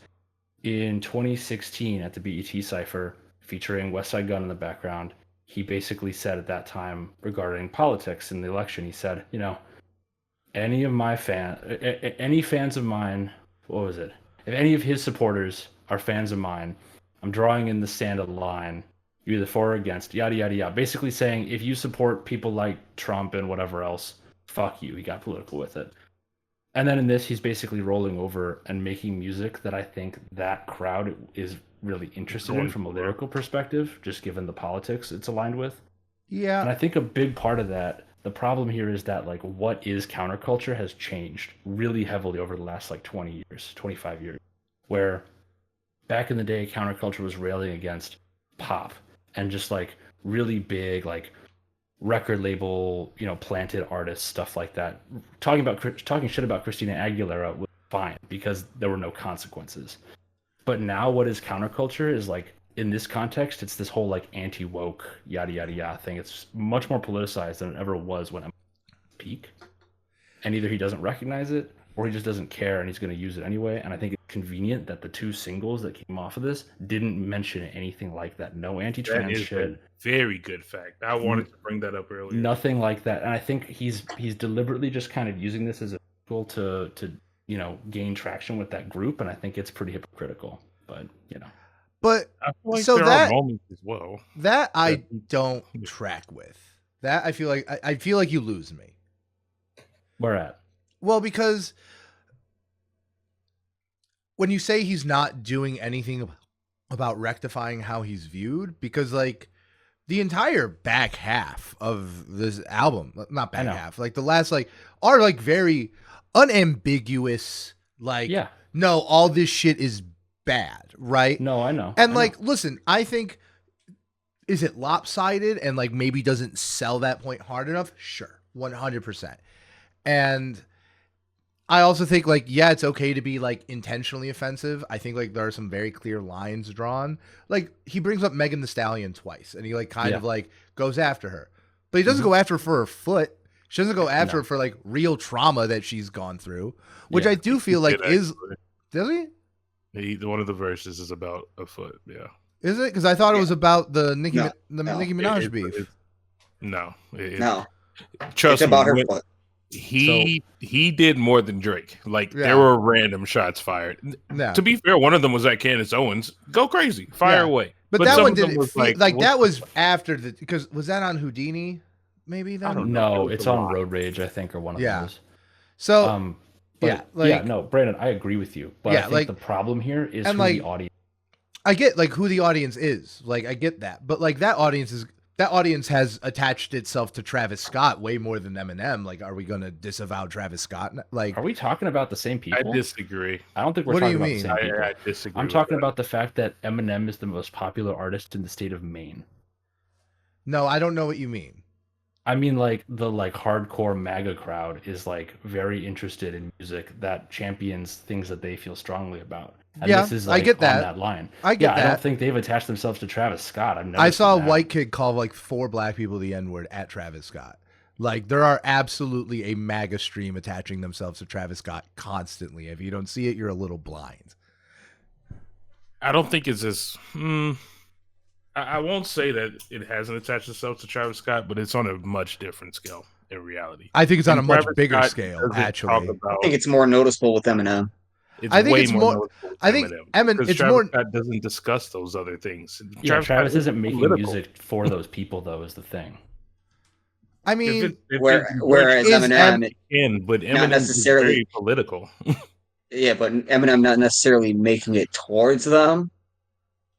in 2016 at the BET Cypher featuring West Side Gun in the background, he basically said at that time regarding politics in the election, he said, any fans of mine, what was it? If any of his supporters are fans of mine, I'm drawing in the sand of the line. You're either for or against, yada, yada, yada. Basically saying, if you support people like Trump and whatever else, fuck you. He got political with it. And then in this, he's basically rolling over and making music that I think that crowd is really interested in from a lyrical perspective, just given the politics it's aligned with. Yeah. And I think a big part of that, the problem here is that like what is counterculture has changed really heavily over the last like 20 years, 25 years, where back in the day, counterculture was railing against pop and just like really big, like record label, planted artists, stuff like that. Talking shit about Christina Aguilera was fine because there were no consequences. But now what is counterculture is like, in this context, it's this whole like anti-woke yada yada yada thing. It's much more politicized than it ever was when I'm peak. And either he doesn't recognize it or he just doesn't care and he's going to use it anyway. And I think it's convenient that the two singles that came off of this didn't mention anything like that. No anti-trans shit. Very good fact. I wanted to bring that up earlier. Nothing like that. And I think he's deliberately just kind of using this as a tool to gain traction with that group. And I think it's pretty hypocritical. But But I feel like so there that are moments as well. That I don't track with. That I feel like you lose me. Where at? Well, because when you say he's not doing anything about rectifying how he's viewed, because like the entire back half of this album, not back half, like the last are like very unambiguous. Like, no, all this shit is bad, right? No, I know. And listen, I think is it lopsided and like maybe doesn't sell that point hard enough? Sure, 100%. And I also think like, yeah, it's okay to be like intentionally offensive. I think like there are some very clear lines drawn. Like he brings up Megan Thee Stallion twice and he like kind of like goes after her, but he doesn't go after her for her foot. She doesn't go after her for like real trauma that she's gone through, which I do feel like is, does he? One of the verses is about a foot. Yeah. Is it? Because I thought it was about the Nicki Minaj beef. No. it's Trust about me. her foot. He did more than Drake. Like there were random shots fired. To be fair, one of them was at Candace Owens. Go crazy, fire away. But that one didn't feel like that was after the, because was that on Houdini? Maybe that. I don't know. It's on Road Rage, I think, or one of those. So no, Brandon, I agree with you. But I think the problem here is who the audience. I get like who the audience is. Like I get that, but like that audience has attached itself to Travis Scott way more than Eminem. Like, are we going to disavow Travis Scott? Like, are we talking about the same people? I disagree. I don't think we're talking about the same people. I disagree. I'm talking about the fact that Eminem is the most popular artist in the state of Maine. No, I don't know what you mean. I mean, like the hardcore MAGA crowd is like very interested in music that champions things that they feel strongly about. And this is like I get that. On that line. I get that. I don't think they've attached themselves to Travis Scott. I saw a white kid call like 4 black people the N-word at Travis Scott. Like there are absolutely a MAGA stream attaching themselves to Travis Scott constantly. If you don't see it, you're a little blind. I don't think it's as. I won't say that it hasn't attached itself to Travis Scott, but it's on a much different scale in reality. I think it's on a much bigger scale, actually. I think it's more noticeable with Eminem. I think it's more. I think Eminem. It's more. Scott doesn't discuss those other things. Yeah, Travis isn't making music for those people, though. Is the thing. I mean, whereas Eminem, but Eminem not necessarily is very political. Yeah, but Eminem not necessarily making it towards them.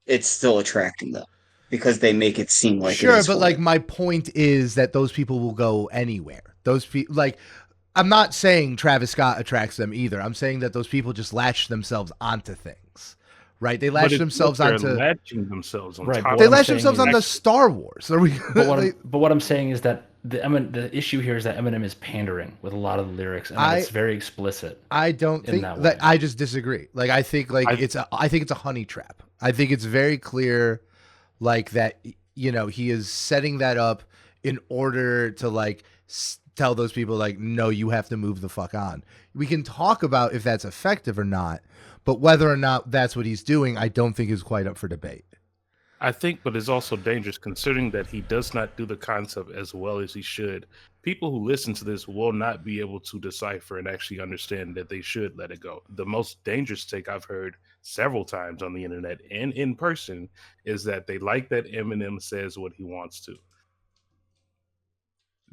It's still attracting them because they make it seem like sure. But like my point is that those people will go anywhere. Those people like. I'm not saying Travis Scott attracts them either. I'm saying that those people just latch themselves onto things, right? They latch themselves onto latching themselves on right. They latch themselves onto Star Wars. Are we? But what I'm saying is that the issue here is that Eminem is pandering with a lot of the lyrics, and it's very explicit. I don't think that. I just disagree. Like I think like I think it's a honey trap. I think it's very clear, like that. You know, he is setting that up in order to like. Tell those people like, no, you have to move the fuck on. We can talk about if that's effective or not, but whether or not that's what he's doing, I don't think is quite up for debate. I think, but it's also dangerous considering that he does not do the concept as well as he should. People who listen to this will not be able to decipher and actually understand that they should let it go. The most dangerous take I've heard several times on the internet and in person is that they like that Eminem says what he wants to.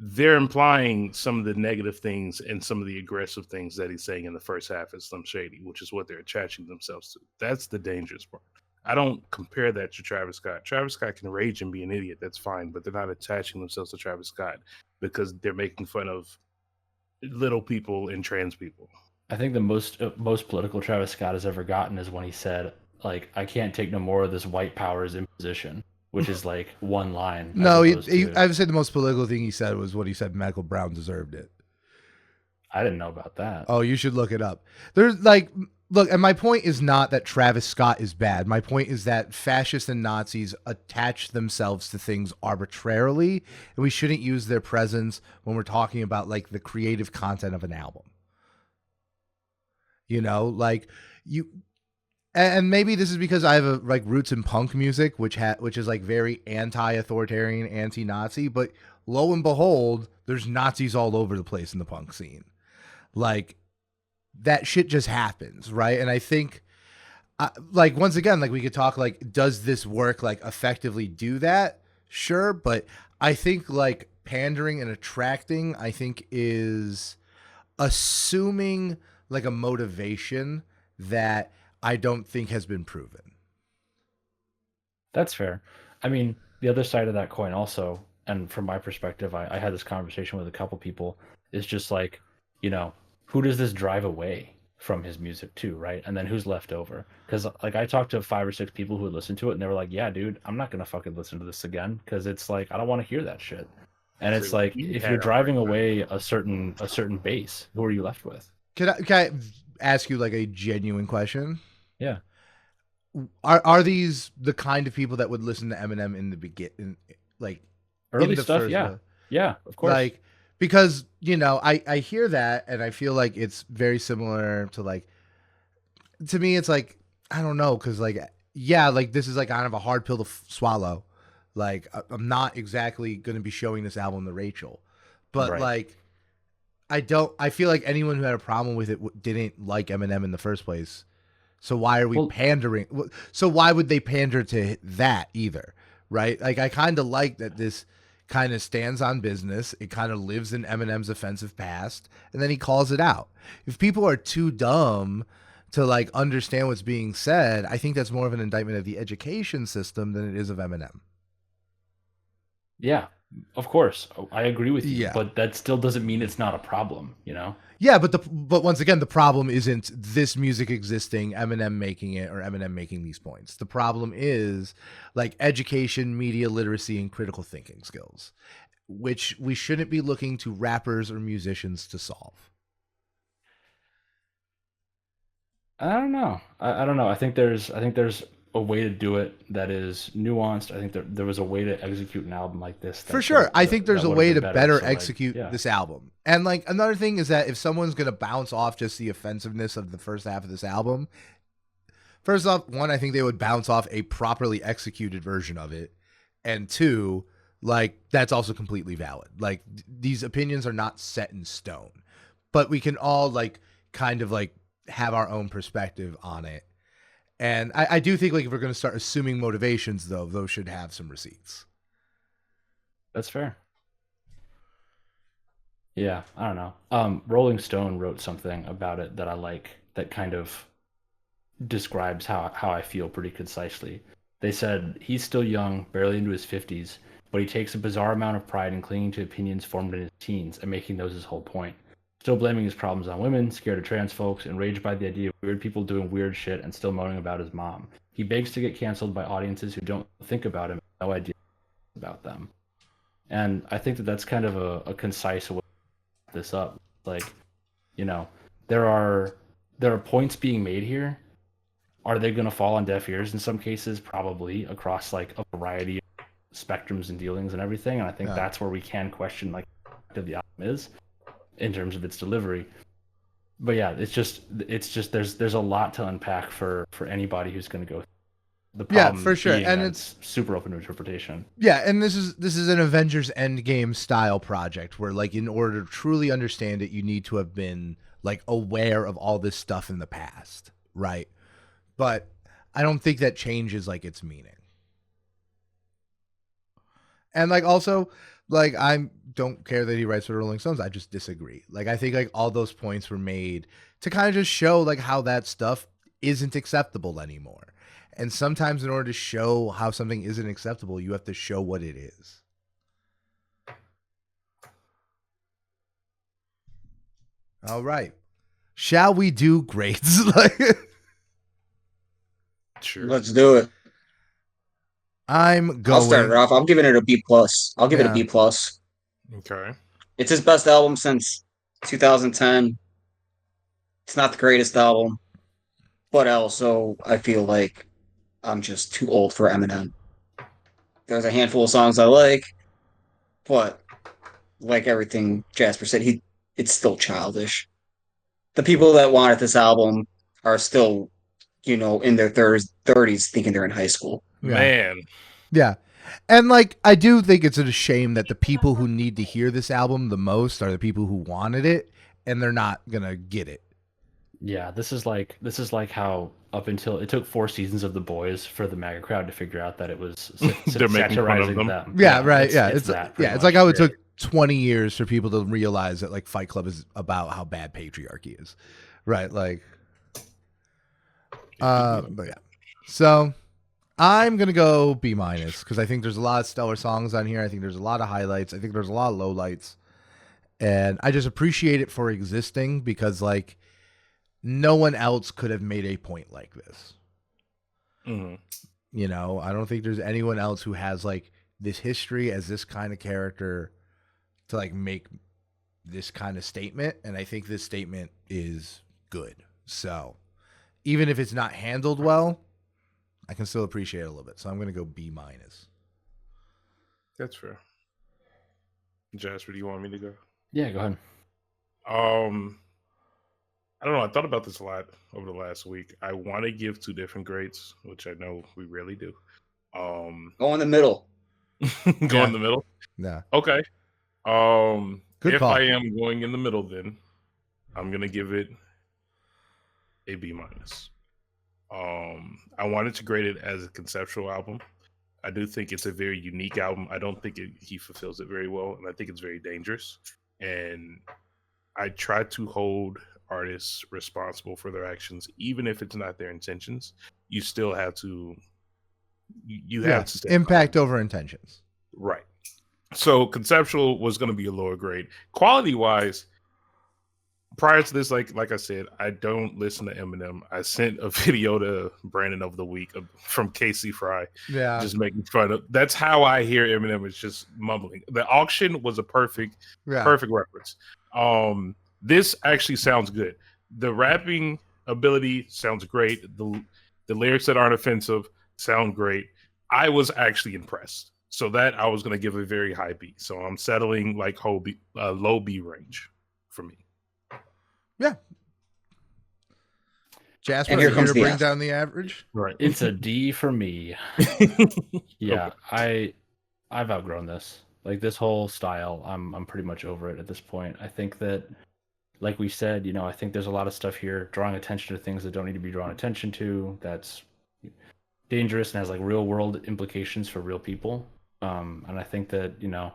They're implying some of the negative things and some of the aggressive things that he's saying in the first half is some Shady, which is what they're attaching themselves to. That's the dangerous part. I don't compare that to Travis Scott. Travis Scott can rage and be an idiot. That's fine, but they're not attaching themselves to Travis Scott because they're making fun of little people and trans people. I think the most political Travis Scott has ever gotten is when he said, like, I can't take no more of this white power's imposition. Which is like one line. No, I would say the most political thing he said was what he said Michael Brown deserved it. I didn't know about that. Oh, you should look it up. There's like, look, and my point is not that Travis Scott is bad. My point is that fascists and Nazis attach themselves to things arbitrarily, and we shouldn't use their presence when we're talking about like the creative content of an album. You know, like you. And maybe this is because I have like roots in punk music, which is like very anti-authoritarian, anti-Nazi. But lo and behold, there's Nazis all over the place in the punk scene. Like that shit just happens, right? And I think, like once again, like we could talk like, does this work like effectively do that? Sure, but I think like pandering and attracting, I think is assuming like a motivation that I don't think has been proven. That's fair. I mean, the other side of that coin also, and from my perspective, I had this conversation with a couple people, is just like, you know, who does this drive away? from his music too, right? And then who's left over? Because like I talked to 5 or 6 people who would listen to it, and they were like, "Yeah, dude, I'm not gonna fucking listen to this again because it's like I don't want to hear that shit." And it's like if you're driving away a certain base, who are you left with? Can I ask you like a genuine question? Yeah. Are these the kind of people that would listen to Eminem in the beginning, like early in the stuff? first, Yeah, yeah, of course. Like because I hear that and I feel like it's very similar to like, to me it's like I don't know, because like like this is like kind of a hard pill to swallow. Like I'm not exactly going to be showing this album to Rachel, but Right. like I feel like anyone who had a problem with it didn't like Eminem in the first place. So why are we pandering? So why would they pander to that either? Right? Like I kind of like that this kind of stands on business. It kind of lives in Eminem's offensive past, and then he calls it out. If people are too dumb to like understand what's being said, I think that's more of an indictment of the education system than it is of Eminem. Yeah, of course. I agree with you. Yeah. But that still doesn't mean it's not a problem, you know? Yeah, but once again, the problem isn't this music existing, Eminem making it, or Eminem making these points. The problem is like education, media literacy, and critical thinking skills, which we shouldn't be looking to rappers or musicians to solve. I don't know. I don't know. I think there's a way to do it that is nuanced. I think there was a way to execute an album like this. For sure. I think there's a way to better So, execute this album. And like another thing is that if someone's going to bounce off just the offensiveness of the first half of this album, first off, one, I think they would bounce off a properly executed version of it. And two, like that's also completely valid. Like these opinions are not set in stone, but we can all like kind of like have our own perspective on it. And I do think like if we're going to start assuming motivations, though, those should have some receipts. That's fair. Yeah, I don't know. Rolling Stone wrote something about it that I like that kind of describes how I feel pretty concisely. They said, he's still young, barely into his 50s, but he takes a bizarre amount of pride in clinging to opinions formed in his teens and making those his whole point. Still blaming his problems on women, scared of trans folks, enraged by the idea of weird people doing weird shit, and still moaning about his mom. He begs to get canceled by audiences who don't think about him, no idea about them. And I think that that's kind of a concise way to this up. Like, you know, there are points being made here. Are they going to fall on deaf ears in some cases? Probably, across like a variety of spectrums and dealings and everything. And I think that's where we can question like what the album is in terms of its delivery. But yeah, it's just there's a lot to unpack for anybody who's going to go. The problem for sure, and it's super open to interpretation. Yeah, and this is an Avengers Endgame style project where like in order to truly understand it, you need to have been like aware of all this stuff in the past, right? But I don't think that changes like its meaning. And like also, like I don't care that he writes for the Rolling Stones. I just disagree. Like I think like all those points were made to kind of just show like how that stuff isn't acceptable anymore. And sometimes in order to show how something isn't acceptable, you have to show what it is. All right. Shall we do grades? Sure. Let's do it. I'm going. I'll start it off. I'm giving it a B+. I'll give it a B+. Okay. It's his best album since 2010. It's not the greatest album, but also I feel like I'm just too old for Eminem. There's a handful of songs I like, but like everything Jasper said, it's still childish. The people that wanted this album are still, in their 30s thinking they're in high school. Man. Yeah. And like I do think it's a shame that the people who need to hear this album the most are the people who wanted it and they're not going to get it. Yeah, this is like how up until it took 4 seasons of The Boys for the MAGA crowd to figure out that it was They're making fun of them. Yeah, right. It's that. It's like how it took 20 years for people to realize that like Fight Club is about how bad patriarchy is. Right, like but yeah. So I'm going to go B- because I think there's a lot of stellar songs on here. I think there's a lot of highlights. I think there's a lot of lowlights. And I just appreciate it for existing because like no one else could have made a point like this. Mm-hmm. You know, I don't think there's anyone else who has like this history as this kind of character to like make this kind of statement. And I think this statement is good. So even if it's not handled well, I can still appreciate it a little bit. So I'm going to go B-. That's fair. Jasper, do you want me to go? Yeah, go ahead. I don't know. I thought about this a lot over the last week. I want to give 2 different grades, which I know we rarely do. Go in the middle. Go in the middle? Yeah. Okay. Good if call. I am going in the middle, then I'm gonna give it a B-. I wanted to grade it as a conceptual album. I do think it's a very unique album. I don't think he fulfills it very well, and I think it's very dangerous. And I try to hold artists responsible for their actions, even if it's not their intentions. You still have to. You have to stay impact over intentions. Right. So conceptual was going to be a lower grade. Quality wise, prior to this, like I said, I don't listen to Eminem. I sent a video to Brandon of the week from Casey Fry, just making fun of. That's how I hear Eminem, is just mumbling. The auction was a perfect reference. This actually sounds good. The rapping ability sounds great. The lyrics that aren't offensive sound great. I was actually impressed. So that I was going to give a very high B. So I'm settling like low B range for me. Yeah. Jasper, And here comes to the bring F. down the average. Right. It's a D for me. Yeah, Okay. I've outgrown this. Like this whole style, I'm pretty much over it at this point. I think that, like we said, you know, I think there's a lot of stuff here drawing attention to things that don't need to be drawn attention to. That's dangerous and has like real world implications for real people. And I think that, you know,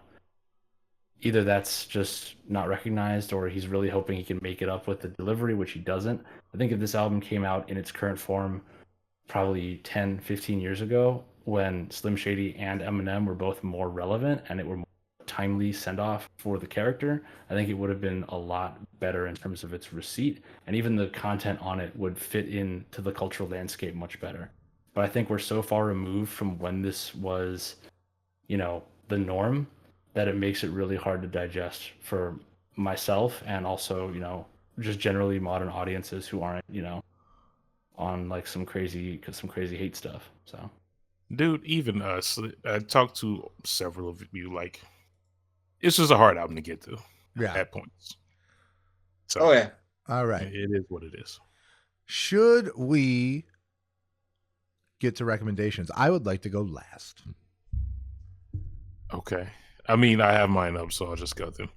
either that's just not recognized or he's really hoping he can make it up with the delivery, which he doesn't. I think if this album came out in its current form probably 10, 15 years ago, when Slim Shady and Eminem were both more relevant and it were more timely send-off for the character, I think it would have been a lot better in terms of its receipt, and even the content on it would fit into the cultural landscape much better. But I think we're so far removed from when this was, you know, the norm, that it makes it really hard to digest for myself and also, you know, just generally modern audiences who aren't, you know, on like some crazy hate stuff. So, dude, even us, I talked to several of you. Like, it's just a hard album to get to. Yeah. At points. So, Oh yeah. All right. It is what it is. Should we get to recommendations? I would like to go last. Okay. I mean, I have mine up, so I'll just go through.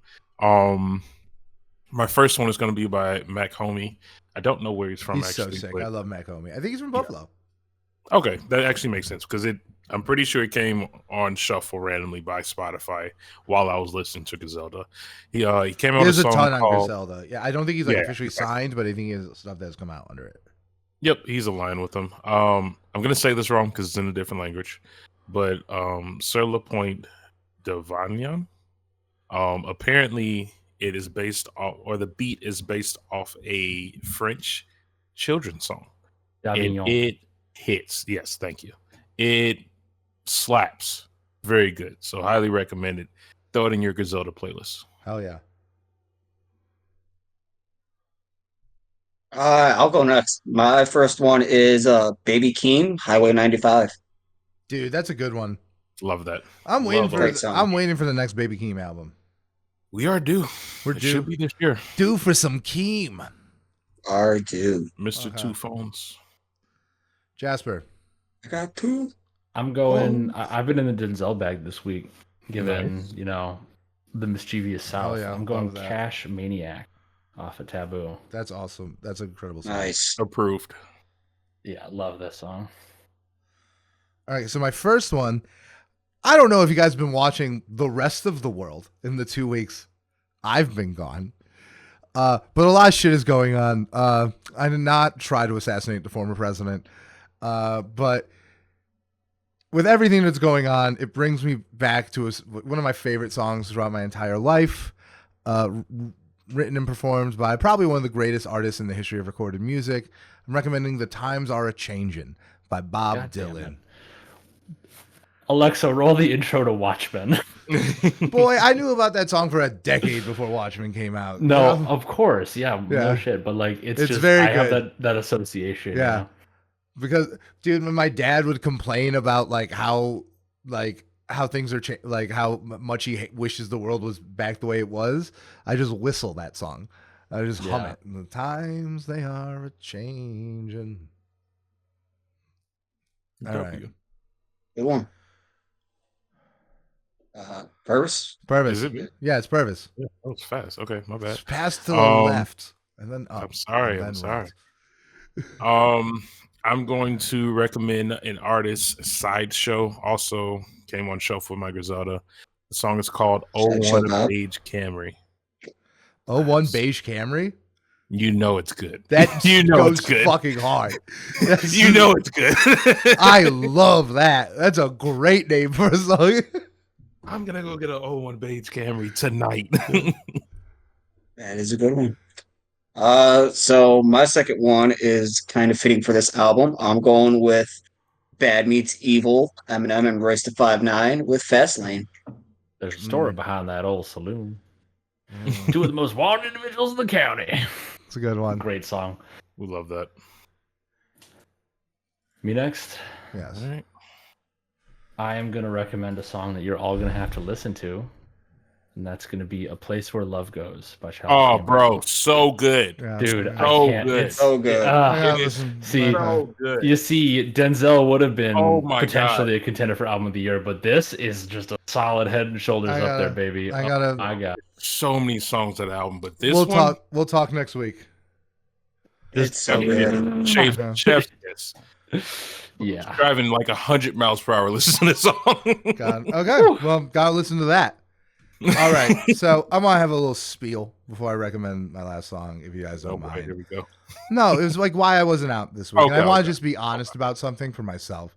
My first one is going to be by McGue. I don't know where he's from. He's actually, so sick. but I love McGue. I think he's from Buffalo. Okay, that actually makes sense because I'm pretty sure it came on shuffle randomly by Spotify while I was listening to Griselda. He came out with a song ton on called Griselda. Yeah, I don't think he's like officially signed, but I think he has stuff that's come out under it. Yep, he's aligned with them. I'm gonna say this wrong because it's in a different language, but Sur Le Point de Vagnon. Apparently it is based off, or the beat is based off a French children's song. And it hits. Yes, thank you. It slaps. Very good. So highly recommend it. Throw it in your Griselda playlist. Hell yeah. I'll go next. My first one is Baby Keem, Highway 95. Dude, that's a good one. Love that. I'm waiting for the next Baby Keem album. We are due. We're due. Should be this year. Due for some Keem. Are due. Mr. Two Phones. Jasper. I got 2. I'm going. I've been in the Denzel bag this week, given you know the Mischievous South. Yeah, I'm going Cash Maniac off of Taboo. That's awesome. That's an incredible song. Nice. Approved. Yeah, I love this song. All right, so my first one, I don't know if you guys have been watching the rest of the world in the 2 weeks I've been gone, but a lot of shit is going on. I did not try to assassinate the former president, but with everything that's going on, it brings me back to one of my favorite songs throughout my entire life. written and performed by probably one of the greatest artists in the history of recorded music. I'm recommending The Times Are A-Changin' by Bob God damn Dylan. it. Alexa, roll the intro to Watchmen. Boy, I knew about that song for a decade before Watchmen came out. No, You know? of course, yeah, no shit. But like, it's just very I have good. that association. Yeah, you know? because dude, when my dad would complain about how things are how much he wishes the world was back the way it was, I just whistle that song. I just hum it. The times they are a-changin'. All right. Good one. Purvis? Purvis. Is it me? Yeah, it's Purvis. Yeah, that was fast. Okay, my bad. Pass to the left and then up. I'm sorry. I'm going to recommend an artist, Sideshow. Also came on show for my Griselda. The song is called "01 Beige Camry." 01 Beige Camry? You know it's good. That goes it's good. Fucking hard. You know it's good. I love that. That's a great name for a song. I'm gonna go get an 01 Beige Camry tonight. That is a good one. So my second one is kind of fitting for this album. I'm going with Bad Meets Evil, Eminem and Royce da 5'9" with Fastlane. There's a story behind that old saloon. Two of the most wanted individuals in the county. It's a good one. Great song. We love that. Me next? Yes. All right. I am going to recommend a song that you're all going to have to listen to. And that's going to be A Place Where Love Goes by Charles. Oh, bro, so good. Yeah, dude, so I can't. good. It's so good. See, so good. You see, Denzel would have been potentially God. a contender for Album of the Year, but this is just a solid head and shoulders up there, baby. I got so many songs on the album, but this we'll talk next week. It's so good. Chef's kiss. Yeah. Driving like 100 miles per hour listening to this song. God. Okay. Well, gotta listen to that. All right. So I'm gonna have a little spiel before I recommend my last song, if you guys don't mind. Here we go. No, it was like why I wasn't out this week. Okay, and I want to just be honest about something for myself.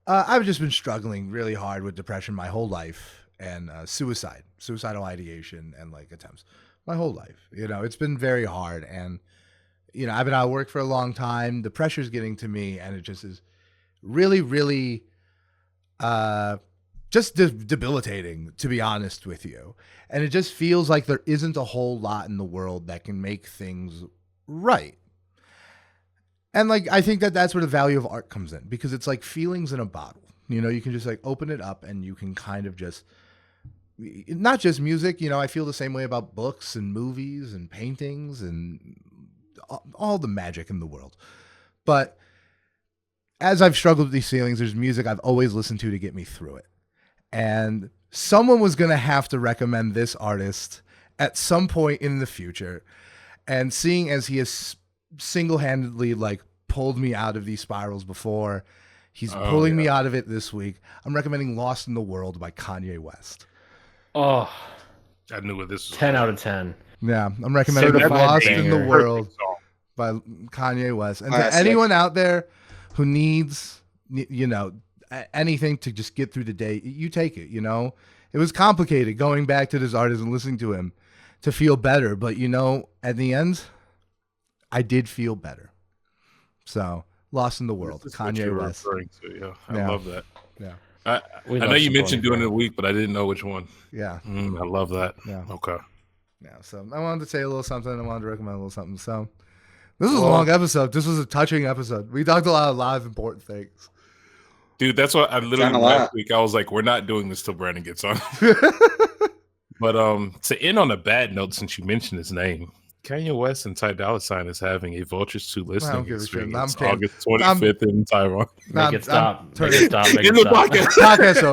I've just been struggling really hard with depression my whole life and suicidal ideation and like attempts my whole life. You know, it's been very hard. And, you know, I've been out of work for a long time. The pressure's getting to me and it just is really, really just debilitating, to be honest with you. And it just feels like there isn't a whole lot in the world that can make things right. And like, I think that that's where the value of art comes in, because it's like feelings in a bottle. You know, you can just like open it up and you can kind of just, not just music, you know, I feel the same way about books and movies and paintings and all the magic in the world. But as I've struggled with these feelings, there's music I've always listened to get me through it. And someone was going to have to recommend this artist at some point in the future. And seeing as he has single-handedly like pulled me out of these spirals before, he's pulling me out of it this week. I'm recommending Lost in the World by Kanye West. Oh, I knew what this was. 10 out of 10. Yeah, I'm recommending Lost in the World by Kanye West. And to anyone out there who needs, you know, anything to just get through the day, you take it, you know? It was complicated going back to this artist and listening to him to feel better. But, you know, at the end, I did feel better. So, Lost in the World, Kanye West. I love that. Yeah. I know you mentioned doing it a week, but I didn't know which one. Yeah. I love that. Yeah. Okay. Yeah. So I wanted to say a little something. I wanted to recommend a little something. So this was a long episode. This was a touching episode. We talked a lot of important things. Dude, that's what I literally last week I was like, we're not doing this till Brandon gets on. But to end on a bad note, since you mentioned his name, Kanye West and Ty Dolla $ign is having a Vultures 2 listening experience August 25th in Taiwan. Make it stop. Make it stop. In the podcast. Podcast